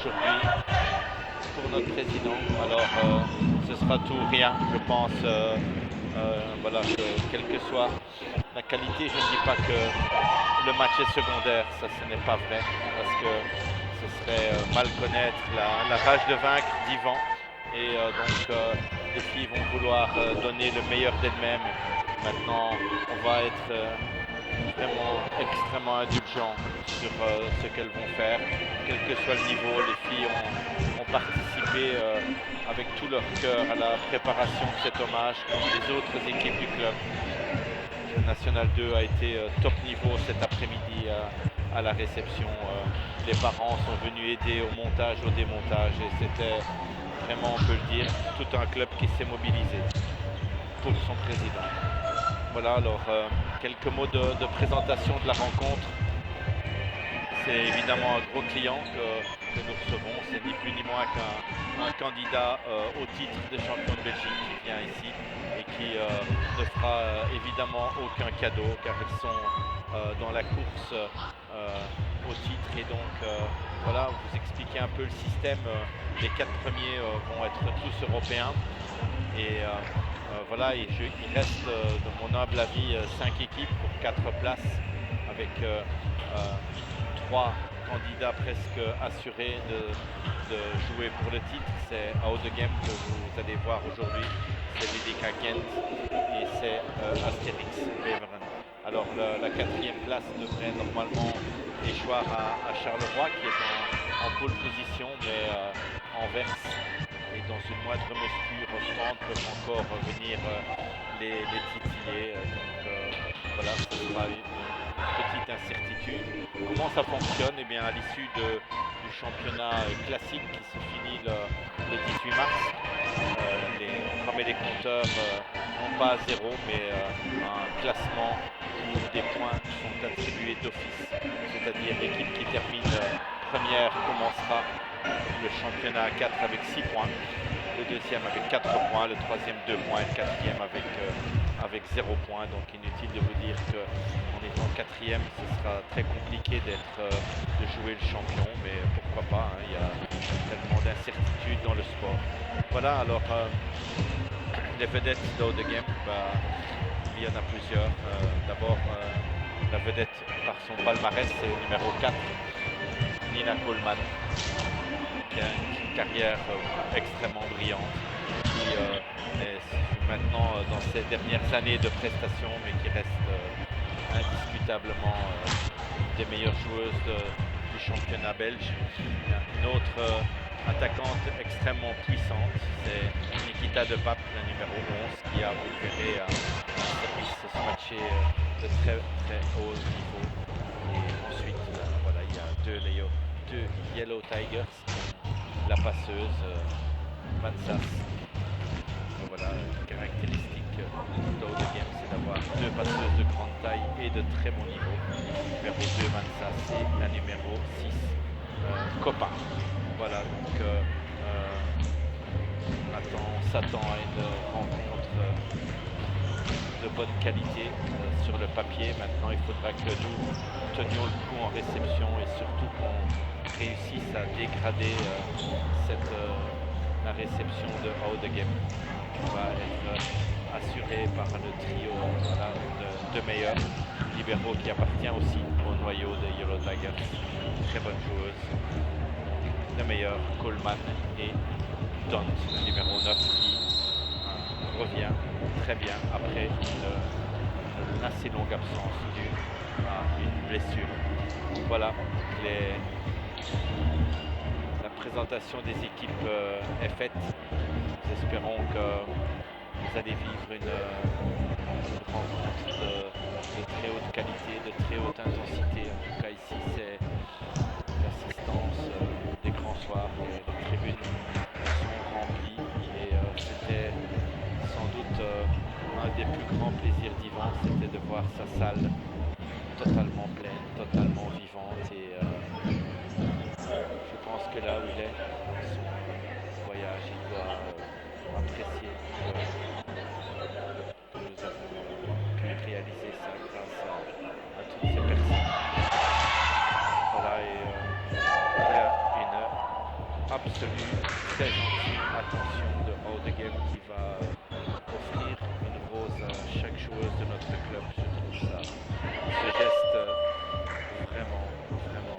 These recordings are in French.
aujourd'hui pour notre président. Alors, ce sera tout ou rien, je pense. Voilà, quelle que soit la qualité, je ne dis pas que le match est secondaire, ça ce n'est pas vrai, parce que ce serait mal connaître la rage de vaincre d'Yvan. Et les filles vont vouloir donner le meilleur d'elles-mêmes. Maintenant, on va être vraiment extrêmement indulgent sur ce qu'elles vont faire, quel que soit le niveau. Les filles ont participé avec tout leur cœur à la préparation de cet hommage, comme les autres équipes du club. National 2 a été top niveau cet après-midi à la réception. Les parents sont venus aider au montage, au démontage, et c'était vraiment, on peut le dire, tout un club qui s'est mobilisé pour son président. Voilà, alors quelques mots de présentation de la rencontre. C'est évidemment un gros client que nous recevons. C'est ni plus ni moins qu'un candidat au titre de champion de Belgique qui vient ici et qui ne fera évidemment aucun cadeau, car ils sont dans la course au titre. Et donc voilà, vous expliquer un peu le système. Les 4 premiers vont être tous européens. Et voilà, il reste, de mon humble avis, 5 équipes pour 4 places, avec 3 candidats presque assurés de jouer pour le titre. C'est Oudegem que vous allez voir aujourd'hui, c'est VDK Gent et c'est Asterix Beveren. Alors la 4e place devrait normalement échoir à Charleroi, qui est en pole position, mais Anvers et dans une moindre mesure, Ostende peuvent encore venir les titiller. Voilà, ce sera une petite incertitude. Comment ça fonctionne? Eh bien, à l'issue du championnat classique qui se finit le 18 mars, on remet les compteurs non pas à zéro, mais un classement où des points sont attribués d'office. C'est-à-dire l'équipe qui termine première commencera le championnat à 4 avec 6 points, le deuxième avec 4 points, le troisième 2 points et le quatrième avec 0 points. Donc inutile de vous dire qu'en étant quatrième, ce sera très compliqué de jouer le champion, mais pourquoi pas, hein, il y a tellement d'incertitudes dans le sport. Voilà, alors les vedettes d'Oudegem, il y en a plusieurs. D'abord, la vedette par son palmarès, c'est le numéro 4, Nina Coleman, qui a une carrière extrêmement brillante, qui est maintenant dans ses dernières années de prestations, mais qui reste indiscutablement une des meilleures joueuses du championnat belge. Une autre attaquante extrêmement puissante, c'est Nikita De Pape, la numéro 11, qui a, vous le verrez, un service se matcher de très très haut niveau. Et ensuite, voilà, il y a deux Yellow Tigers, la passeuse Van Sass. Voilà, une caractéristique d'Oudegem, c'est d'avoir 2 passeuses de grande taille et de très bon niveau. Numéro 2 Van Sass et la numéro 6 Copa. Voilà, donc on s'attend à une rencontre de bonne qualité sur le papier. Maintenant, il faudra que nous tenions le coup en réception et surtout qu'on réussisse à dégrader la réception de Oudegem, qui va être assurée par le trio de meilleurs libéraux qui appartient aussi au noyau des Yellow Tigers. Très bonne joueuse. Le meilleur, Coleman, et Dont, le numéro 9, qui revient très bien après une assez longue absence due à une blessure. Voilà, la présentation des équipes est faite. Nous espérons que vous allez vivre une rencontre de très haute qualité, de très haute intensité. En tout cas ici, c'est l'assistance des grands soirs. Les tribunes sont remplies et c'était sans doute un des plus grands plaisirs d'Yvan, c'était de voir sa salle totalement pleine, totalement vivante. Et je pense que là où il est, dans son voyage, il doit apprécier que nous avons pu réaliser ça grâce à toutes ces personnes. Voilà, et il y a une absolue, très gentille attention de Oudegem qui va offrir une rose à chaque joueuse de notre club. Je trouve ça, ce geste vraiment, vraiment très beau.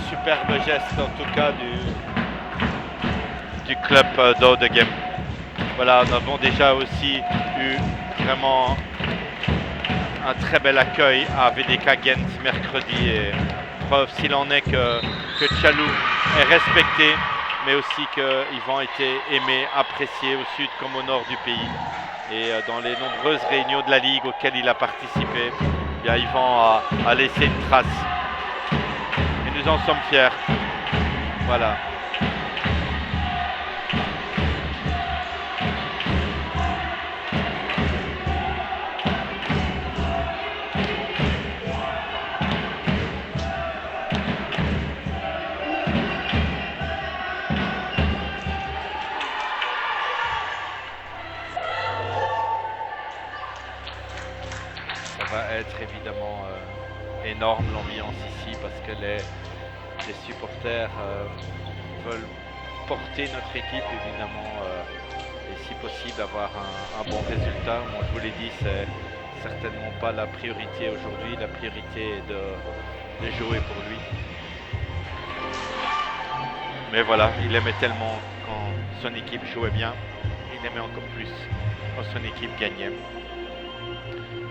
Superbe geste en tout cas du club d'Oudegem. Voilà, nous avons déjà aussi eu vraiment un très bel accueil à VDK Ghent mercredi, et preuve s'il en est que Tchalou est respecté, mais aussi qu'ils ont été aimés, appréciés au sud comme au nord du pays. Et dans les nombreuses réunions de la Ligue auxquelles il a participé, eh bien, Yvan a laissé une trace. Et nous en sommes fiers. Voilà. Ça va être évidemment énorme l'ambiance ici parce que les supporters veulent porter notre équipe évidemment et si possible avoir un bon résultat. Moi je vous l'ai dit, c'est certainement pas la priorité aujourd'hui, la priorité est de jouer pour lui. Mais voilà, il aimait tellement quand son équipe jouait bien, il aimait encore plus quand son équipe gagnait.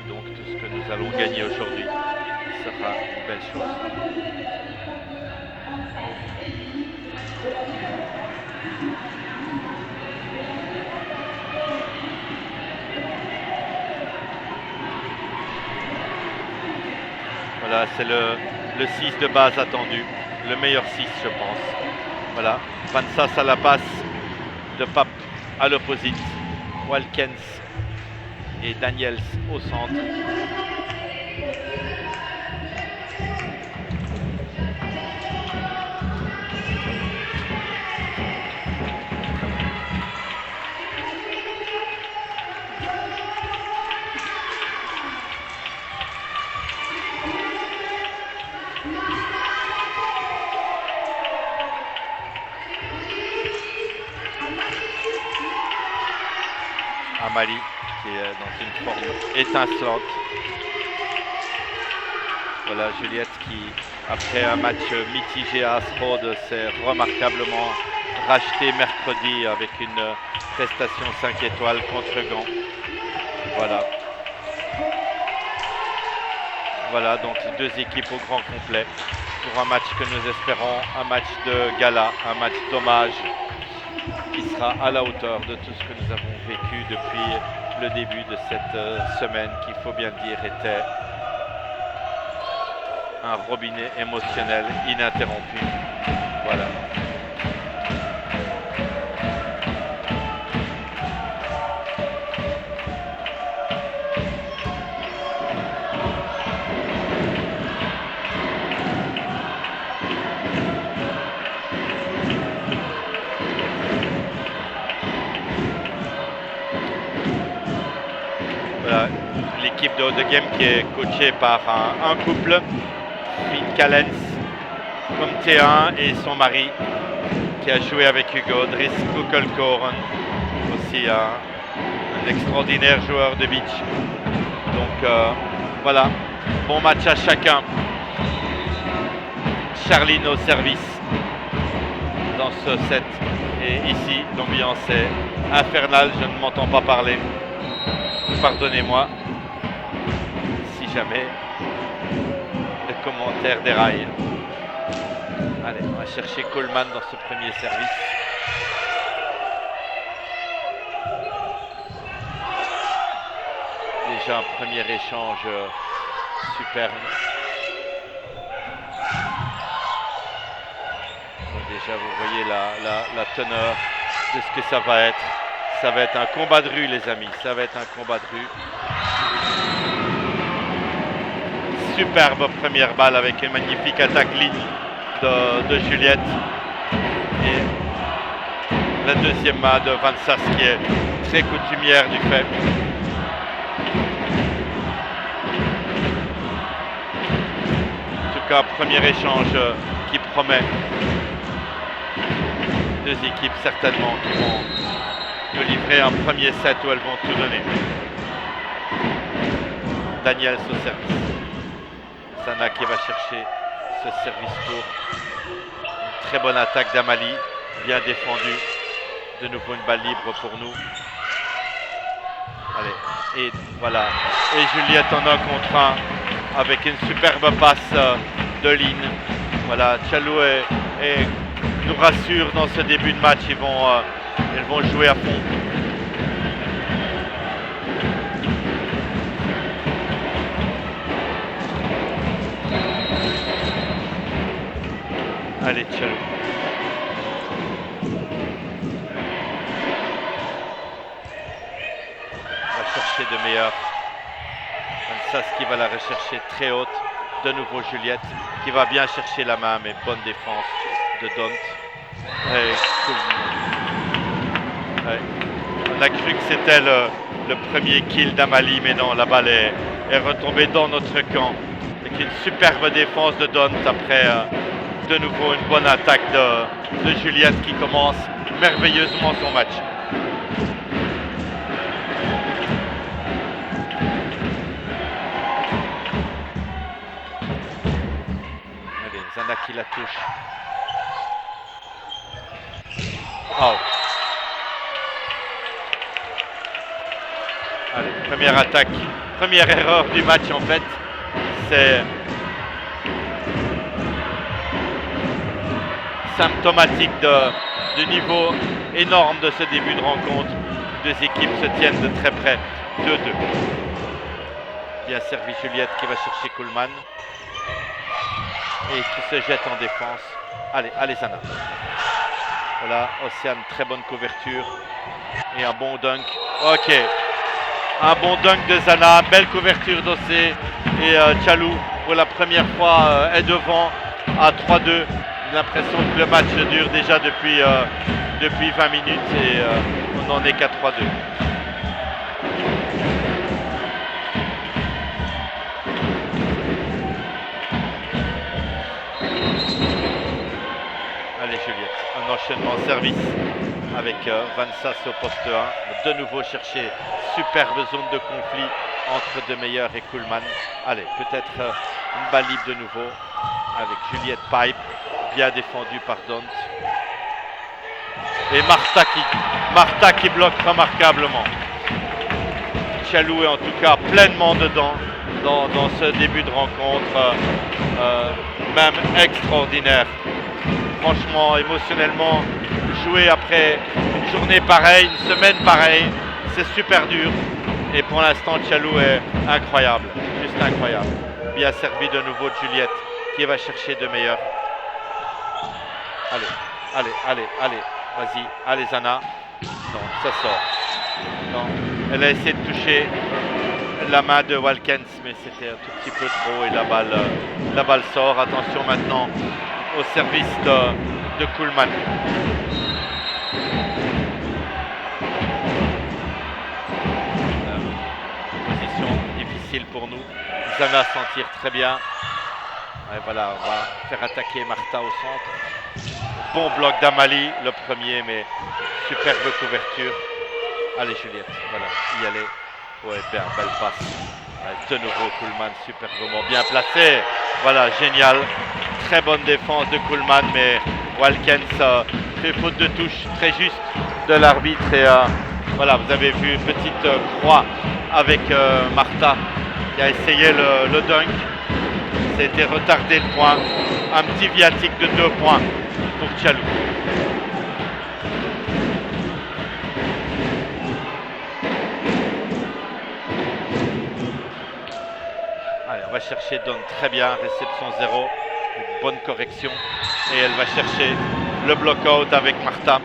Donc tout ce que nous allons gagner aujourd'hui sera une belle chose. Voilà, c'est le 6 de base attendu, le meilleur 6 je pense. Voilà, Van Sass à la passe de Pape à l'opposite, Walkens et Daniels au centre. Amali qui est dans une forme étincelante. Voilà, Juliette qui, après un match mitigé à Asprod, s'est remarquablement rachetée mercredi avec une prestation 5 étoiles contre Gand. Voilà. Voilà, donc deux équipes au grand complet pour un match que nous espérons, un match de gala, un match d'hommage qui sera à la hauteur de tout ce que nous avons vécu depuis le début de cette semaine qui, il faut bien le dire, était un robinet émotionnel ininterrompu. Voilà. Voilà. L'équipe de Oudegem qui est coachée par un couple, Finn Callens comme T1 et son mari qui a joué avec Hugo, Dries Kukelkoren, aussi un extraordinaire joueur de beach. Donc voilà, bon match à chacun. Charline au service dans ce set. Et ici, l'ambiance est infernale, je ne m'entends pas parler. Pardonnez-moi si jamais le commentaire déraille. Allez, on va chercher Coleman dans ce premier service. Déjà un premier échange superbe. Déjà vous voyez la teneur de ce que ça va être. Ça va être un combat de rue les amis, ça va être un combat de rue. Superbe première balle avec une magnifique attaque ligne de Juliette. Et la deuxième main de Van Sass qui est très coutumière du fait. En tout cas, premier échange qui promet. Deux équipes certainement qui vont nous livrer un premier set où elles vont tout donner. Daniels au service. Sana qui va chercher ce service court. Une très bonne attaque d'Amalie, bien défendue. De nouveau une balle libre pour nous. Allez, et voilà. Et Juliette en un contre un avec une superbe passe de ligne. Voilà, Tchalou nous rassure dans ce début de match. Ils vont jouer à fond. Allez, Tchalou. Va chercher de meilleur. Van Sass qui va la rechercher très haute. De nouveau Juliette qui va bien chercher la main, mais bonne défense de Dont. On a cru que c'était le premier kill d'Amalie, mais non, la balle est retombée dans notre camp. Avec une superbe défense de Dont après de nouveau une bonne attaque de Juliette qui commence merveilleusement son match. Allez, Zana qui la touche. Oh. Allez, première attaque, première erreur du match en fait, c'est symptomatique du niveau énorme de ce début de rencontre. Deux équipes se tiennent de très près, 2-2. Bien servi Juliette qui va chercher Coleman et qui se jette en défense. Allez Zana. Voilà, Océane, très bonne couverture et un bon dunk. Ok, un bon dunk de Zana, belle couverture d'Océ et Tchalou pour la première fois est devant à 3-2. J'ai l'impression que le match dure déjà depuis 20 minutes et on n'en est qu'à 3-2. Allez Juliette, un enchaînement service avec Van Sass au poste 1. De nouveau chercher superbe zone de conflit entre De Meyer et Coleman. Allez, peut-être une balle libre de nouveau avec Juliette Pipe, bien défendue par Dont. Et Martha qui bloque remarquablement. Tchalou est en tout cas pleinement dedans dans ce début de rencontre, même extraordinaire. Franchement, émotionnellement, jouer après une journée pareille, une semaine pareille, c'est super dur. Et pour l'instant, Tchalou est incroyable, juste incroyable. Bien servi de nouveau de Juliette qui va chercher De Meyer. Allez, vas-y, allez Zana. Non, ça sort. Non, elle a essayé de toucher la main de Walkens, mais c'était un tout petit peu trop et la balle sort. Attention maintenant au service de Coleman. Position difficile pour nous. Zana s'en tire très bien. Et voilà, on va faire attaquer Martha au centre. Bon bloc d'Amalie, le premier, mais superbe couverture. Allez Juliette, voilà, y aller. Ouais, bien, belle passe. De nouveau Kuhlmann, superbement bien placé. Voilà, génial. Très bonne défense de Kuhlmann, mais Walkens fait faute de touche très juste de l'arbitre. Et voilà, vous avez vu une petite croix avec Martha qui a essayé le dunk. Ça a été retardé le point. Un petit viatique de 2 points pour Tchalou. Allez, on va chercher Don très bien, réception 0, une bonne correction. Et elle va chercher le block-out avec Martha.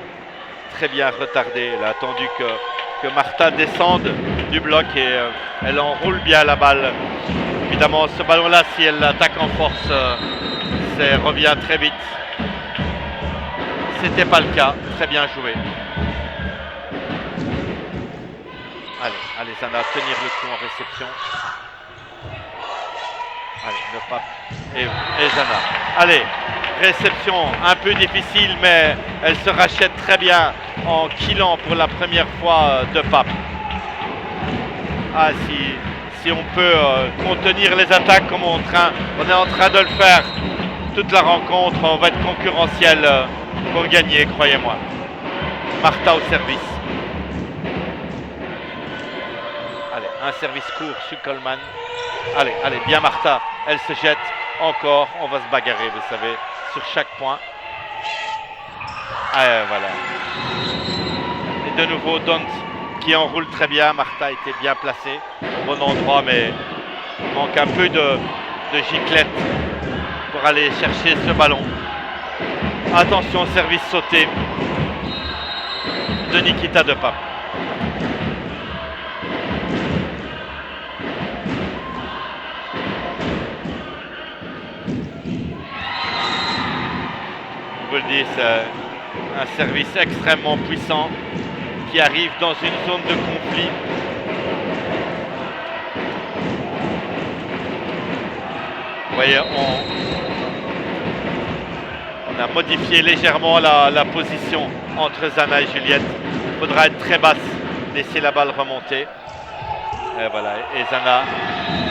Très bien retardé. Elle a attendu que Martha descende du bloc et elle enroule bien la balle. Évidemment, ce ballon-là, si elle l'attaque en force, ça revient très vite. C'était pas le cas. Très bien joué. Allez, Zana, tenir le coup en réception. Allez, le pape et Zana. Allez, réception un peu difficile, mais elle se rachète très bien en killant pour la première fois de pape. Ah, si on peut contenir les attaques comme on est en train de le faire toute la rencontre, on va être concurrentiel pour gagner, croyez-moi. Martha au service. Allez, un service court sur Coleman. Allez, bien Martha, elle se jette encore, on va se bagarrer, vous savez, sur chaque point. Ah, voilà. Et de nouveau, Dont qui enroule très bien, Martha était bien placée, bon endroit, mais il manque un peu de giclette pour aller chercher ce ballon. Attention, service sauté de Nikita de Pape. Je vous le dis, c'est un service extrêmement puissant qui arrive dans une zone de conflit. Vous voyez, on a modifié légèrement la position entre Zana et Juliette. Il faudra être très basse, laisser la balle remonter. Et voilà, et Zana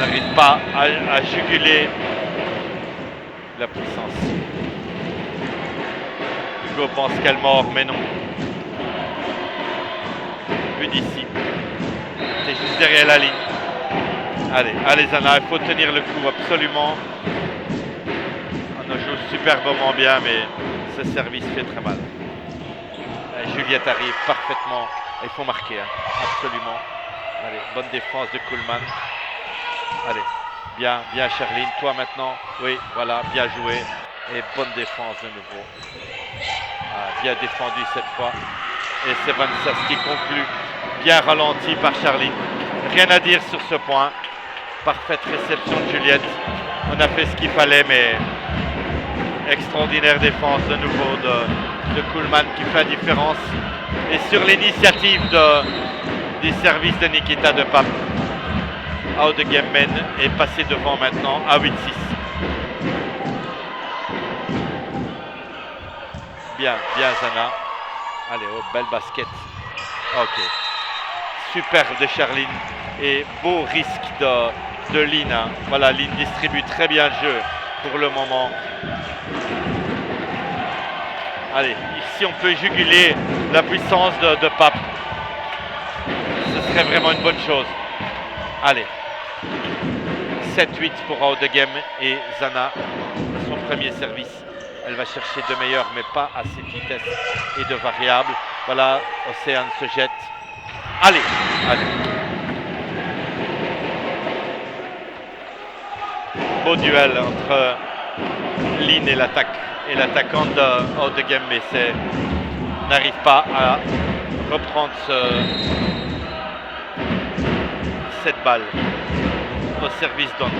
n'arrive pas à juguler la puissance. Hugo pense qu'elle mord, mais non. Vu d'ici. C'est juste derrière la ligne. Allez Zana, il faut tenir le coup absolument. On joue superbement bien, mais ce service fait très mal. Et Juliette arrive parfaitement. Il faut marquer, hein, absolument. Allez, bonne défense de Kuhlmann. Allez, bien Charline. Toi maintenant, oui, voilà, bien joué. Et bonne défense de nouveau. Bien défendu cette fois. Et c'est Vanessa qui conclut. Bien ralenti par Charline. Rien à dire sur ce point. Parfaite réception de Juliette. On a fait ce qu'il fallait, mais extraordinaire défense de nouveau de Kuhlmann qui fait la différence. Et sur l'initiative du service de Nikita de Pape, out de game men est passé devant maintenant à 8-6. Bien Zana. Allez, belle basket. Ok. Super de Charline. Et beau risque de Lynn. Hein. Voilà, Lynn distribue très bien le jeu pour le moment. Allez, ici on peut juguler la puissance de Pape. Ce serait vraiment une bonne chose. Allez. 7-8 pour out de game et Zana, son premier service. Elle va chercher de meilleur, mais pas à cette vitesse et de variable. Voilà, Océane se jette. Allez. Beau duel entre Lynn et l'attaquante de out de game, mais n'arrive pas à reprendre cette balle au service d'Ont.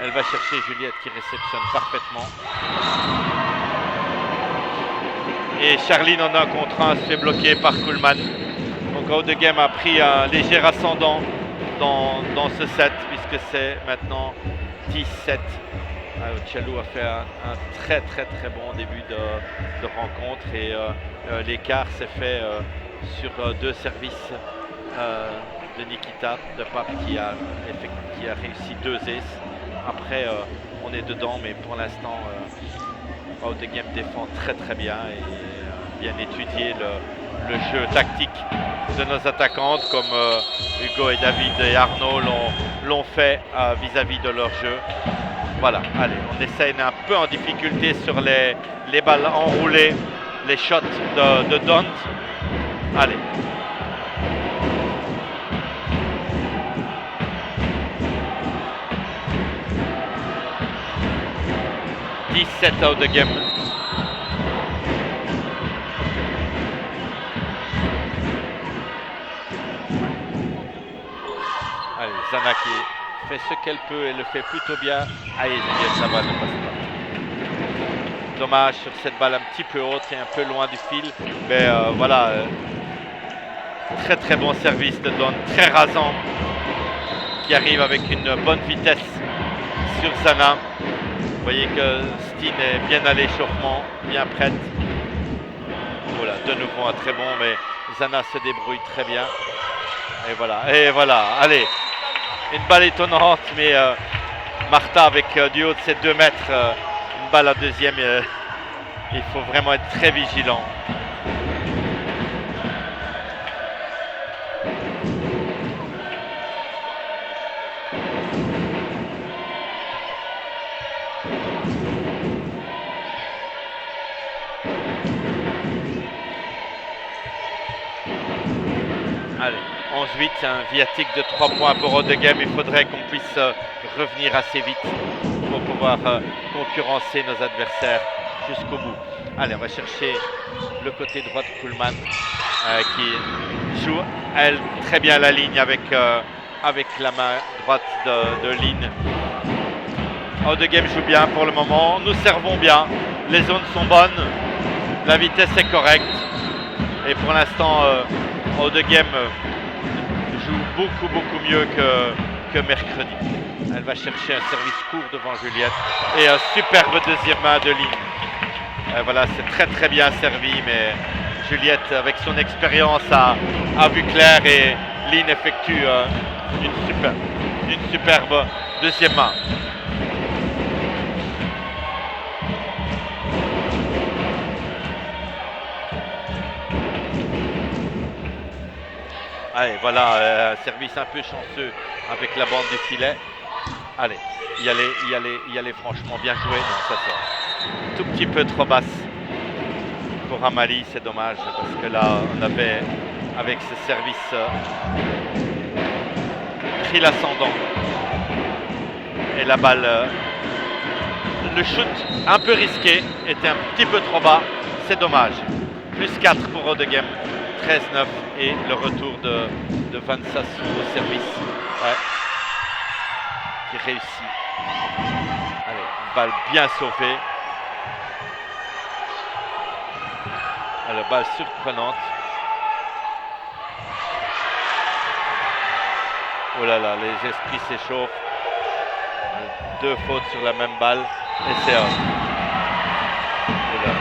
Elle va chercher Juliette qui réceptionne parfaitement. Et Charline en un contre un se fait bloquer par Kuhlmann. Donc out de game a pris un léger ascendant dans ce set puisque c'est maintenant 10-7. Tchalou a fait un très bon début de rencontre et L'écart s'est fait sur 2 services de Nikita de Pape qui a réussi 2 aces. Après, on est dedans, mais pour l'instant, Out the Game défend très très bien et bien étudié le jeu tactique de nos attaquantes, comme Hugo et David et Arnaud l'ont fait vis-à-vis de leur jeu. Voilà, allez, on essaye un peu en difficulté sur les balles enroulées, les shots de Dont. Allez. Set out the game. Allez, Zana qui fait ce qu'elle peut et le fait plutôt bien. Allez, Juliette, ça va, ne passe pas. Dommage sur cette balle un petit peu haute et un peu loin du fil. Mais voilà, très très bon service de Don, très rasant, qui arrive avec une bonne vitesse sur Zana. Vous voyez que Steen est bien à l'échauffement, bien prête. Voilà, de nouveau un très bon, mais Zana se débrouille très bien. Et voilà, allez, une balle étonnante, mais Martha avec du haut de ses 2 mètres, une balle à deuxième, il faut vraiment être très vigilant. Allez, 11-8, un viatique de 3 points pour Out the Game. Il faudrait qu'on puisse revenir assez vite pour pouvoir concurrencer nos adversaires jusqu'au bout. Allez, on va chercher le côté droit de Kuhlman qui joue, elle, très bien la ligne avec la main droite de Lynn. Out the Game joue bien pour le moment. Nous servons bien. Les zones sont bonnes. La vitesse est correcte. Et pour l'instant, Out the Game joue beaucoup mieux que mercredi. Elle va chercher un service court devant Juliette. Et un superbe deuxième main de Lynn. Voilà, c'est très bien servi, mais Juliette, avec son expérience, a vu clair et Lynn effectue une superbe deuxième main. Allez, voilà, un service un peu chanceux avec la bande du filet. Allez, y aller franchement, bien joué. Non, ça sort un tout petit peu trop basse pour Amalie, c'est dommage parce que là, on avait, avec ce service, pris l'ascendant. Et la balle, le shoot un peu risqué, était un petit peu trop bas, c'est dommage. Plus 4 pour Out the Game. 13-9 et le retour de Van Sassou au service qui réussit. Allez, une balle bien sauvée. Alors, balle surprenante. Oh là là, les esprits s'échauffent. 2 fautes sur la même balle et c'est out. Oh là.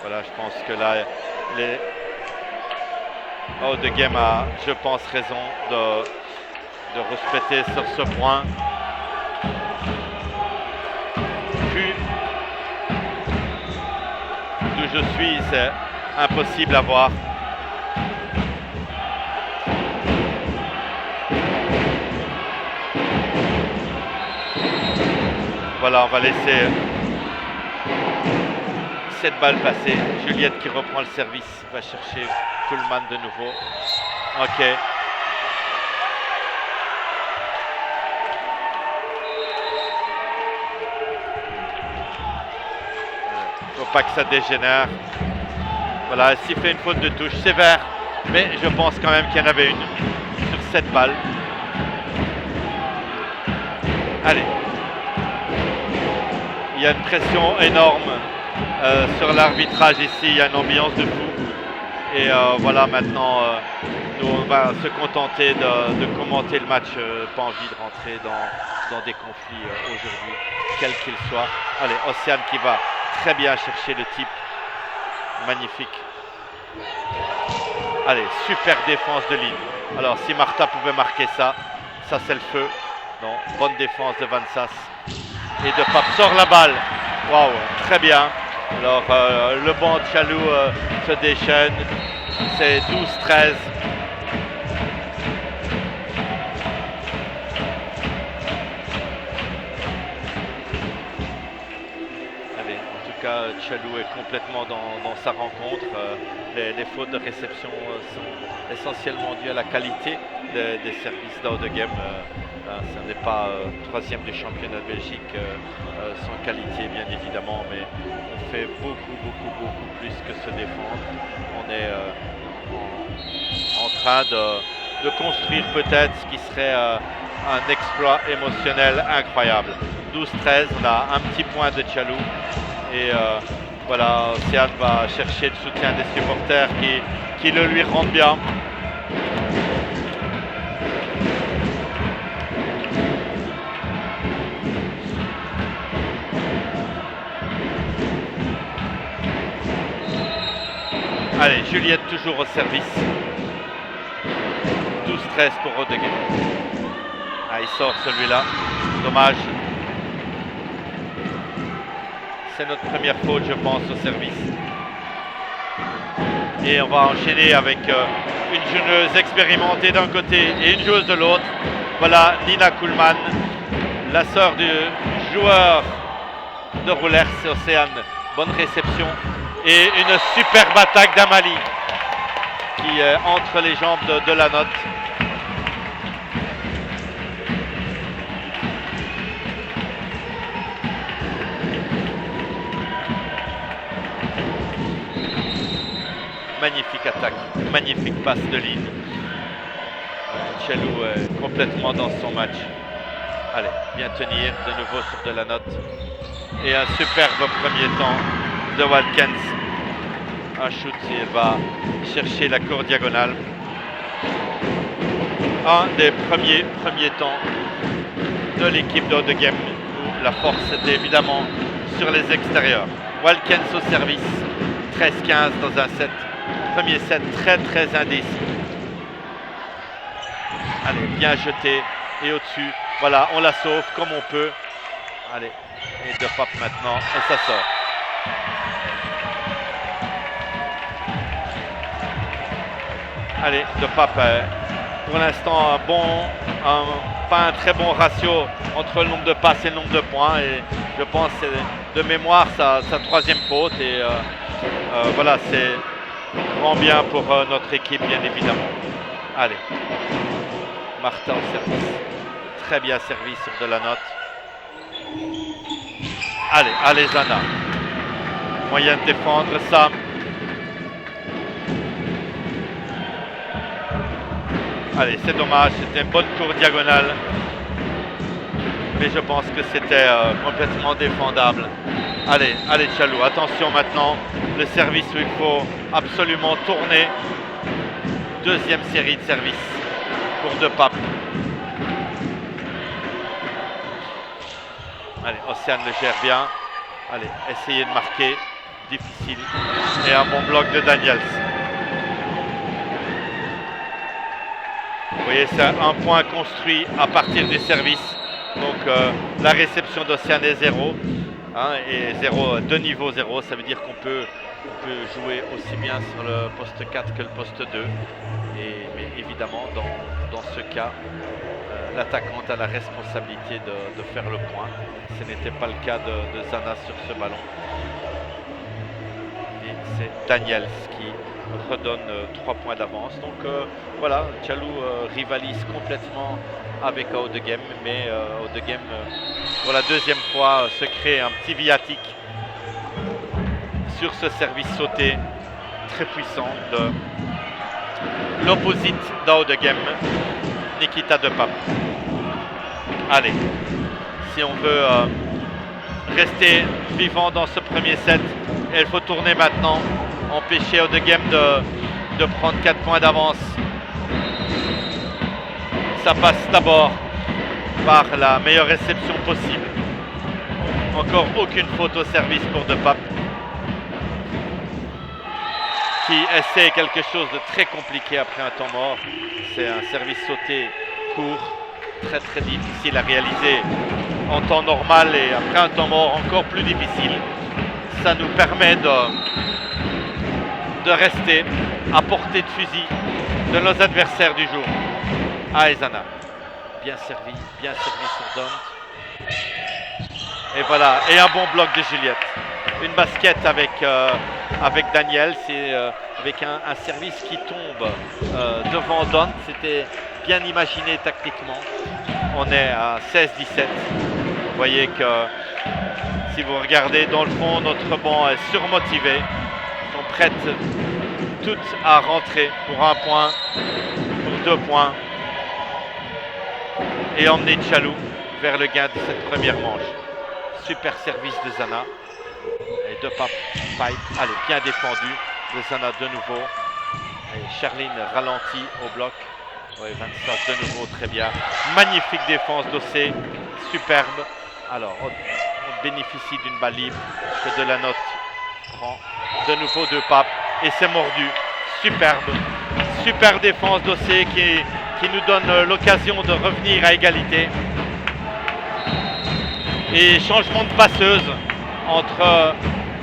Voilà, je pense que là, Out the Game a, je pense, raison de respecter sur ce point. Vu d'où je suis, c'est impossible à voir. Voilà, on va laisser cette balle passer. Juliette qui reprend le service, va chercher Kuhlman de nouveau. Ok. Faut pas que ça dégénère. Voilà, elle siffle une faute de touche sévère, mais je pense quand même qu'il y en avait une sur cette balle. Allez. Il y a une pression énorme sur l'arbitrage ici, il y a une ambiance de fou. Et voilà, maintenant, nous, on va se contenter de commenter le match. Pas envie de rentrer dans des conflits aujourd'hui, quels qu'ils soient. Allez, Océane qui va très bien chercher le type. Magnifique. Allez, super défense de ligne. Alors, si Martha pouvait marquer ça, ça c'est le feu. Non, bonne défense de Van Sass. Et de Pape sort la balle. Waouh, très bien. Alors, le banc de Tchalou se déchaîne. C'est 12-13. Tchalou est complètement dans sa rencontre. Les fautes de réception sont essentiellement dues à la qualité des services d'out de game. Ce n'est pas troisième du championnat de Belgique sans qualité, bien évidemment, mais on fait beaucoup plus que se défendre. On est en train de construire peut-être ce qui serait un exploit émotionnel incroyable. 12-13, on a un petit point de Tchalou. Et voilà, Océane va chercher le soutien des supporters qui le lui rendent bien. Allez, Juliette toujours au service. 12-13 pour Rodegem. Ah, il sort celui-là. Dommage. C'est notre première faute, je pense, au service. Et on va enchaîner avec une joueuse expérimentée d'un côté et une joueuse de l'autre. Voilà Nina Kuhlmann, la sœur du joueur de roulers, c'est Océane. Bonne réception. Et une superbe attaque d'Amalie qui est entre les jambes de la note. Magnifique attaque, magnifique passe de ligne. Tchalou est complètement dans son match. Allez, bien tenir, de nouveau sur de la note. Et un superbe premier temps de Watkins. Un shoot, il va chercher la cour diagonale. Un des premiers temps de l'équipe de Game où la force était évidemment sur les extérieurs. Watkins au service, 13-15 dans un set. Premier set très indécis. Allez, bien jeté et au-dessus. Voilà, on la sauve comme on peut. Allez, et de Pape maintenant, et ça sort. Allez, de Pape, pour l'instant, pas un très bon ratio entre le nombre de passes et le nombre de points. Et je pense que c'est de mémoire sa troisième faute. Et voilà, c'est grand bien pour notre équipe, bien évidemment. Allez, Martha au service. Très bien servi sur de la note. Allez Zana. Moyen de défendre ça. Allez, c'est dommage, c'était une bonne cour diagonale. Mais je pense que c'était complètement défendable. Allez Tchalou, attention maintenant. Le service où il faut absolument tourner. Deuxième série de services pour De Pape. Allez, Océane le gère bien. Allez, essayez de marquer. Difficile. Et un bon bloc de Daniels. Vous voyez, c'est un point construit à partir du service. Donc la réception d'Océane est 0. Et 0 de niveau 0, ça veut dire qu'on peut jouer aussi bien sur le poste 4 que le poste 2. Mais évidemment, dans ce cas, l'attaquante a la responsabilité de faire le point. Ce n'était pas le cas de Zana sur ce ballon. Et c'est Daniels qui redonne 3 points d'avance. Donc voilà, Tchalou rivalise complètement avec Oudegem, mais Oudegem pour la deuxième fois se crée un petit viatique sur ce service sauté très puissant de l'opposite d'Oudegem, Nikita De Pape. Allez, si on veut rester vivant dans ce premier set, il faut tourner maintenant, empêcher Oudegem de prendre 4 points d'avance. Ça passe d'abord par la meilleure réception possible. Encore aucune faute au service pour De Pape, qui essaie quelque chose de très compliqué après un temps mort. C'est un service sauté court, très très difficile à réaliser en temps normal et après un temps mort encore plus difficile. Ça nous permet de rester à portée de fusil de nos adversaires du jour. Aezana, bien servi sur Dont. Et voilà, et un bon bloc de Juliette. Une basket avec Daniel, c'est avec un service qui tombe devant Dont. C'était bien imaginé tactiquement. On est à 16-17. Vous voyez que si vous regardez dans le fond, notre banc est surmotivé. Ils sont prêtes toutes à rentrer pour 1 point, pour 2 points. Et emmener Tchalou vers le gain de cette première manche. Super service de Zana. Et De Pape, allez, bien défendu de Zana de nouveau. Et Charline ralentit au bloc. Oui, 26 de nouveau, très bien. Magnifique défense d'Ossé, superbe. Alors, on bénéficie d'une balle libre que Delanotte prend. De nouveau De Pape et c'est mordu. Superbe. Super défense d'Ossé qui nous donne l'occasion de revenir à égalité. Et changement de passeuse entre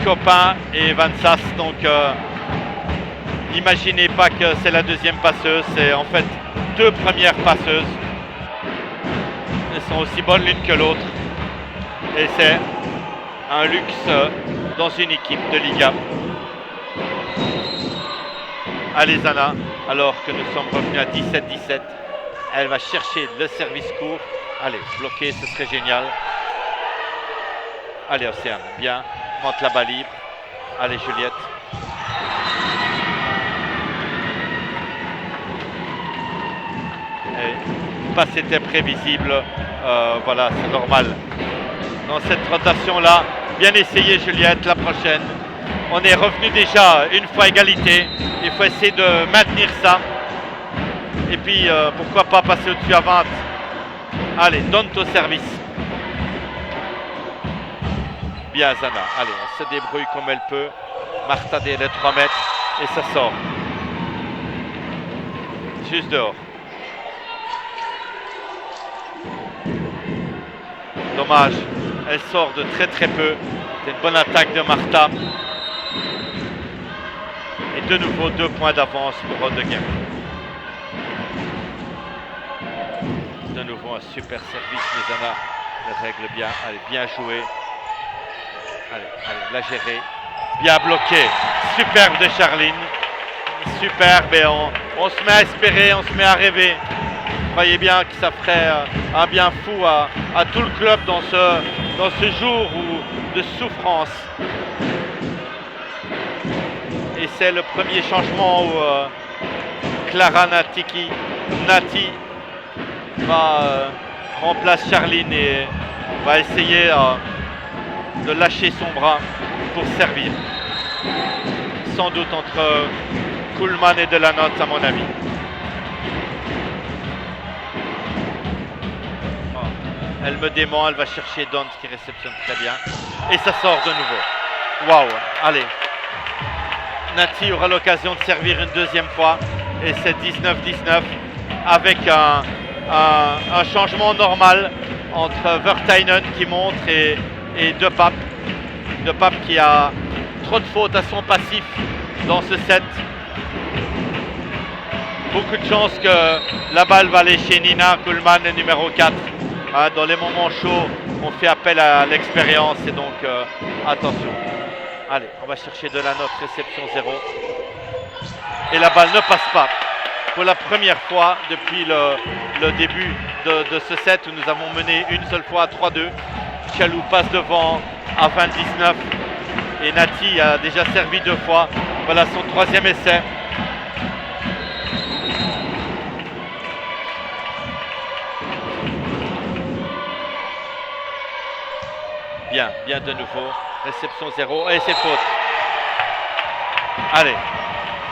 Copin et Vansas. Donc, n'imaginez pas que c'est la deuxième passeuse. C'est en fait 2 premières passeuses. Elles sont aussi bonnes l'une que l'autre. Et c'est un luxe dans une équipe de Liga. Allez Zana, alors que nous sommes revenus à 17-17. Elle va chercher le service court. Allez, bloquer, ce serait génial. Allez Océane, bien. Monte la balle libre. Allez Juliette. Et pas c'était prévisible. Voilà, c'est normal. Dans cette rotation-là, bien essayé Juliette, la prochaine. On est revenu déjà une fois égalité. Il faut essayer de maintenir ça. Et puis, pourquoi pas passer au-dessus à 20. Allez, donne au service. Bien Zana. Allez, elle se débrouille comme elle peut. Martha des 3 mètres. Et ça sort. Juste dehors. Dommage. Elle sort de très très peu. C'est une bonne attaque de Martha. Et de nouveau 2 points d'avance pour Rodegem. De nouveau un super service, mais Zana le règle bien. Allez, bien joué. Allez, la gérer. Bien bloqué. Superbe de Charline. Superbe et on se met à espérer, on se met à rêver. Croyez bien que ça ferait un bien fou à tout le club dans ce jour de souffrance. Et c'est le premier changement où Clara Nati va remplacer Charline et va essayer de lâcher son bras pour servir. Sans doute entre Kuhlmann et Delanotte à mon avis. Elle me dément, elle va chercher Dont qui réceptionne très bien. Et ça sort de nouveau. Waouh, allez. Nati aura l'occasion de servir une deuxième fois. Et c'est 19-19 avec un changement normal entre Vertainen qui montre et De Pape. De Pape qui a trop de fautes à son passif dans ce set. Beaucoup de chances que la balle va aller chez Nina Kuhlmann, le numéro 4. Dans les moments chauds, on fait appel à l'expérience et donc attention. Allez, on va chercher Delanotte, réception 0. Et la balle ne passe pas. Pour la première fois depuis le début de ce set où nous avons mené une seule fois à 3-2. Tchalou passe devant à 20-19. Et Nati a déjà servi 2 fois. Voilà son 3e essai. Bien de nouveau. Réception 0 et c'est faute. Allez,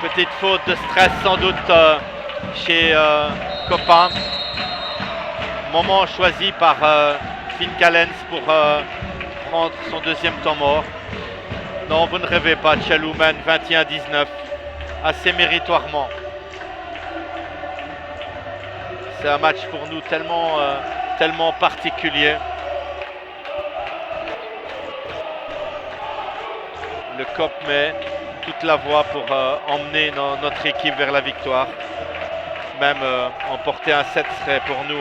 Petite faute de stress sans doute chez Copin. Moment choisi par Finn Callens pour prendre son deuxième temps mort. Non, vous ne rêvez pas, Tchalou mène 21-19, assez méritoirement. C'est un match pour nous tellement particulier. Le COP met toute la voie pour emmener notre équipe vers la victoire. Même emporter un set serait pour nous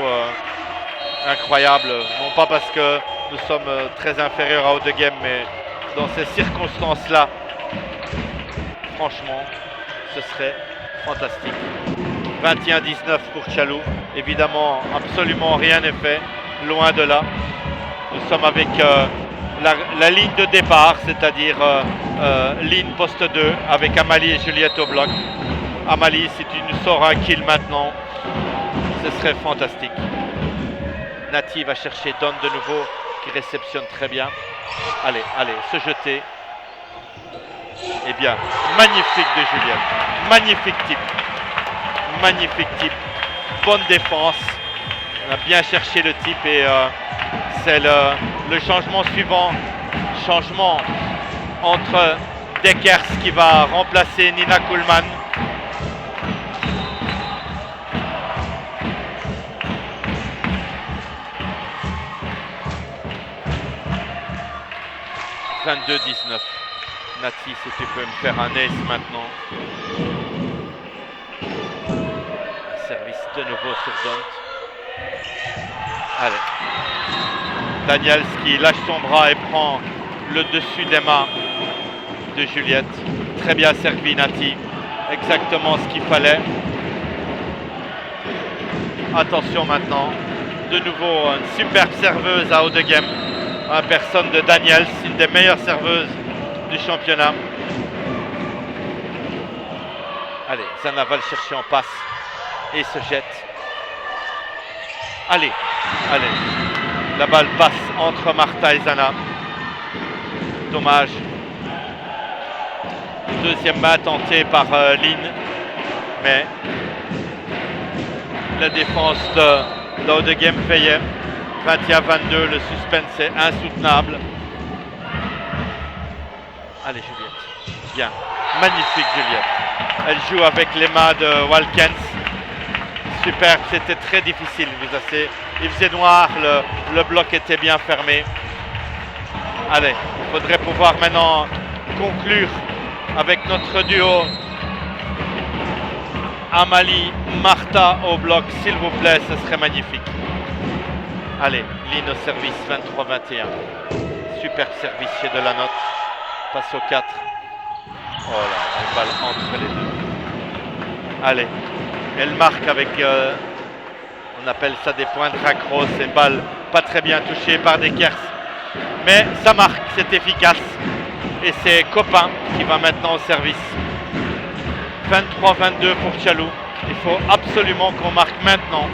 incroyable. Non pas parce que nous sommes très inférieurs à Haut-de-Game, mais dans ces circonstances-là, franchement, ce serait fantastique. 21-19 pour Tchalou. Évidemment, absolument rien n'est fait, loin de là. Nous sommes avec la ligne de départ, c'est-à-dire ligne poste 2 avec Amalie et Juliette au bloc. Amalie, si tu nous sors un kill maintenant, ce serait fantastique. Nati va chercher Don de nouveau, qui réceptionne très bien. Allez, se jeter. Eh bien, magnifique de Juliette. Magnifique type. Magnifique type. Bonne défense. On a bien cherché le type et c'est le changement suivant. Changement entre Deckers qui va remplacer Nina Kuhlmann. « 22-19. Nati, si tu peux me faire un ace maintenant. Service de nouveau sur Dont. Allez. Daniels qui lâche son bras et prend le dessus des mains de Juliette. Très bien servi Nati. Exactement ce qu'il fallait. Attention maintenant. De nouveau une superbe serveuse à haut de game. En personne de Daniels, une des meilleures serveuses du championnat. Allez, Zana va le chercher en passe et se jette. Allez. La balle passe entre Martha et Zana. Dommage. Deuxième main tentée par Lynn. Mais la défense de Game payait. 21-22, le suspense est insoutenable. Allez Juliette. Bien. Magnifique Juliette. Elle joue avec les mains de Walkens. Super, c'était très difficile. Il faisait noir, le bloc était bien fermé. Allez, il faudrait pouvoir maintenant conclure avec notre duo. Amalie, Martha au bloc, s'il vous plaît, ce serait magnifique. Allez, ligne au service, 23-21. Super service chez Delanotte. Passe au 4. Oh là, une balle entre les deux. Allez, elle marque avec, on appelle ça des points de raccro, ces balles pas très bien touchées par Deckers. Mais ça marque, c'est efficace. Et c'est Copin qui va maintenant au service. 23-22 pour Tchalou. Il faut absolument qu'on marque maintenant.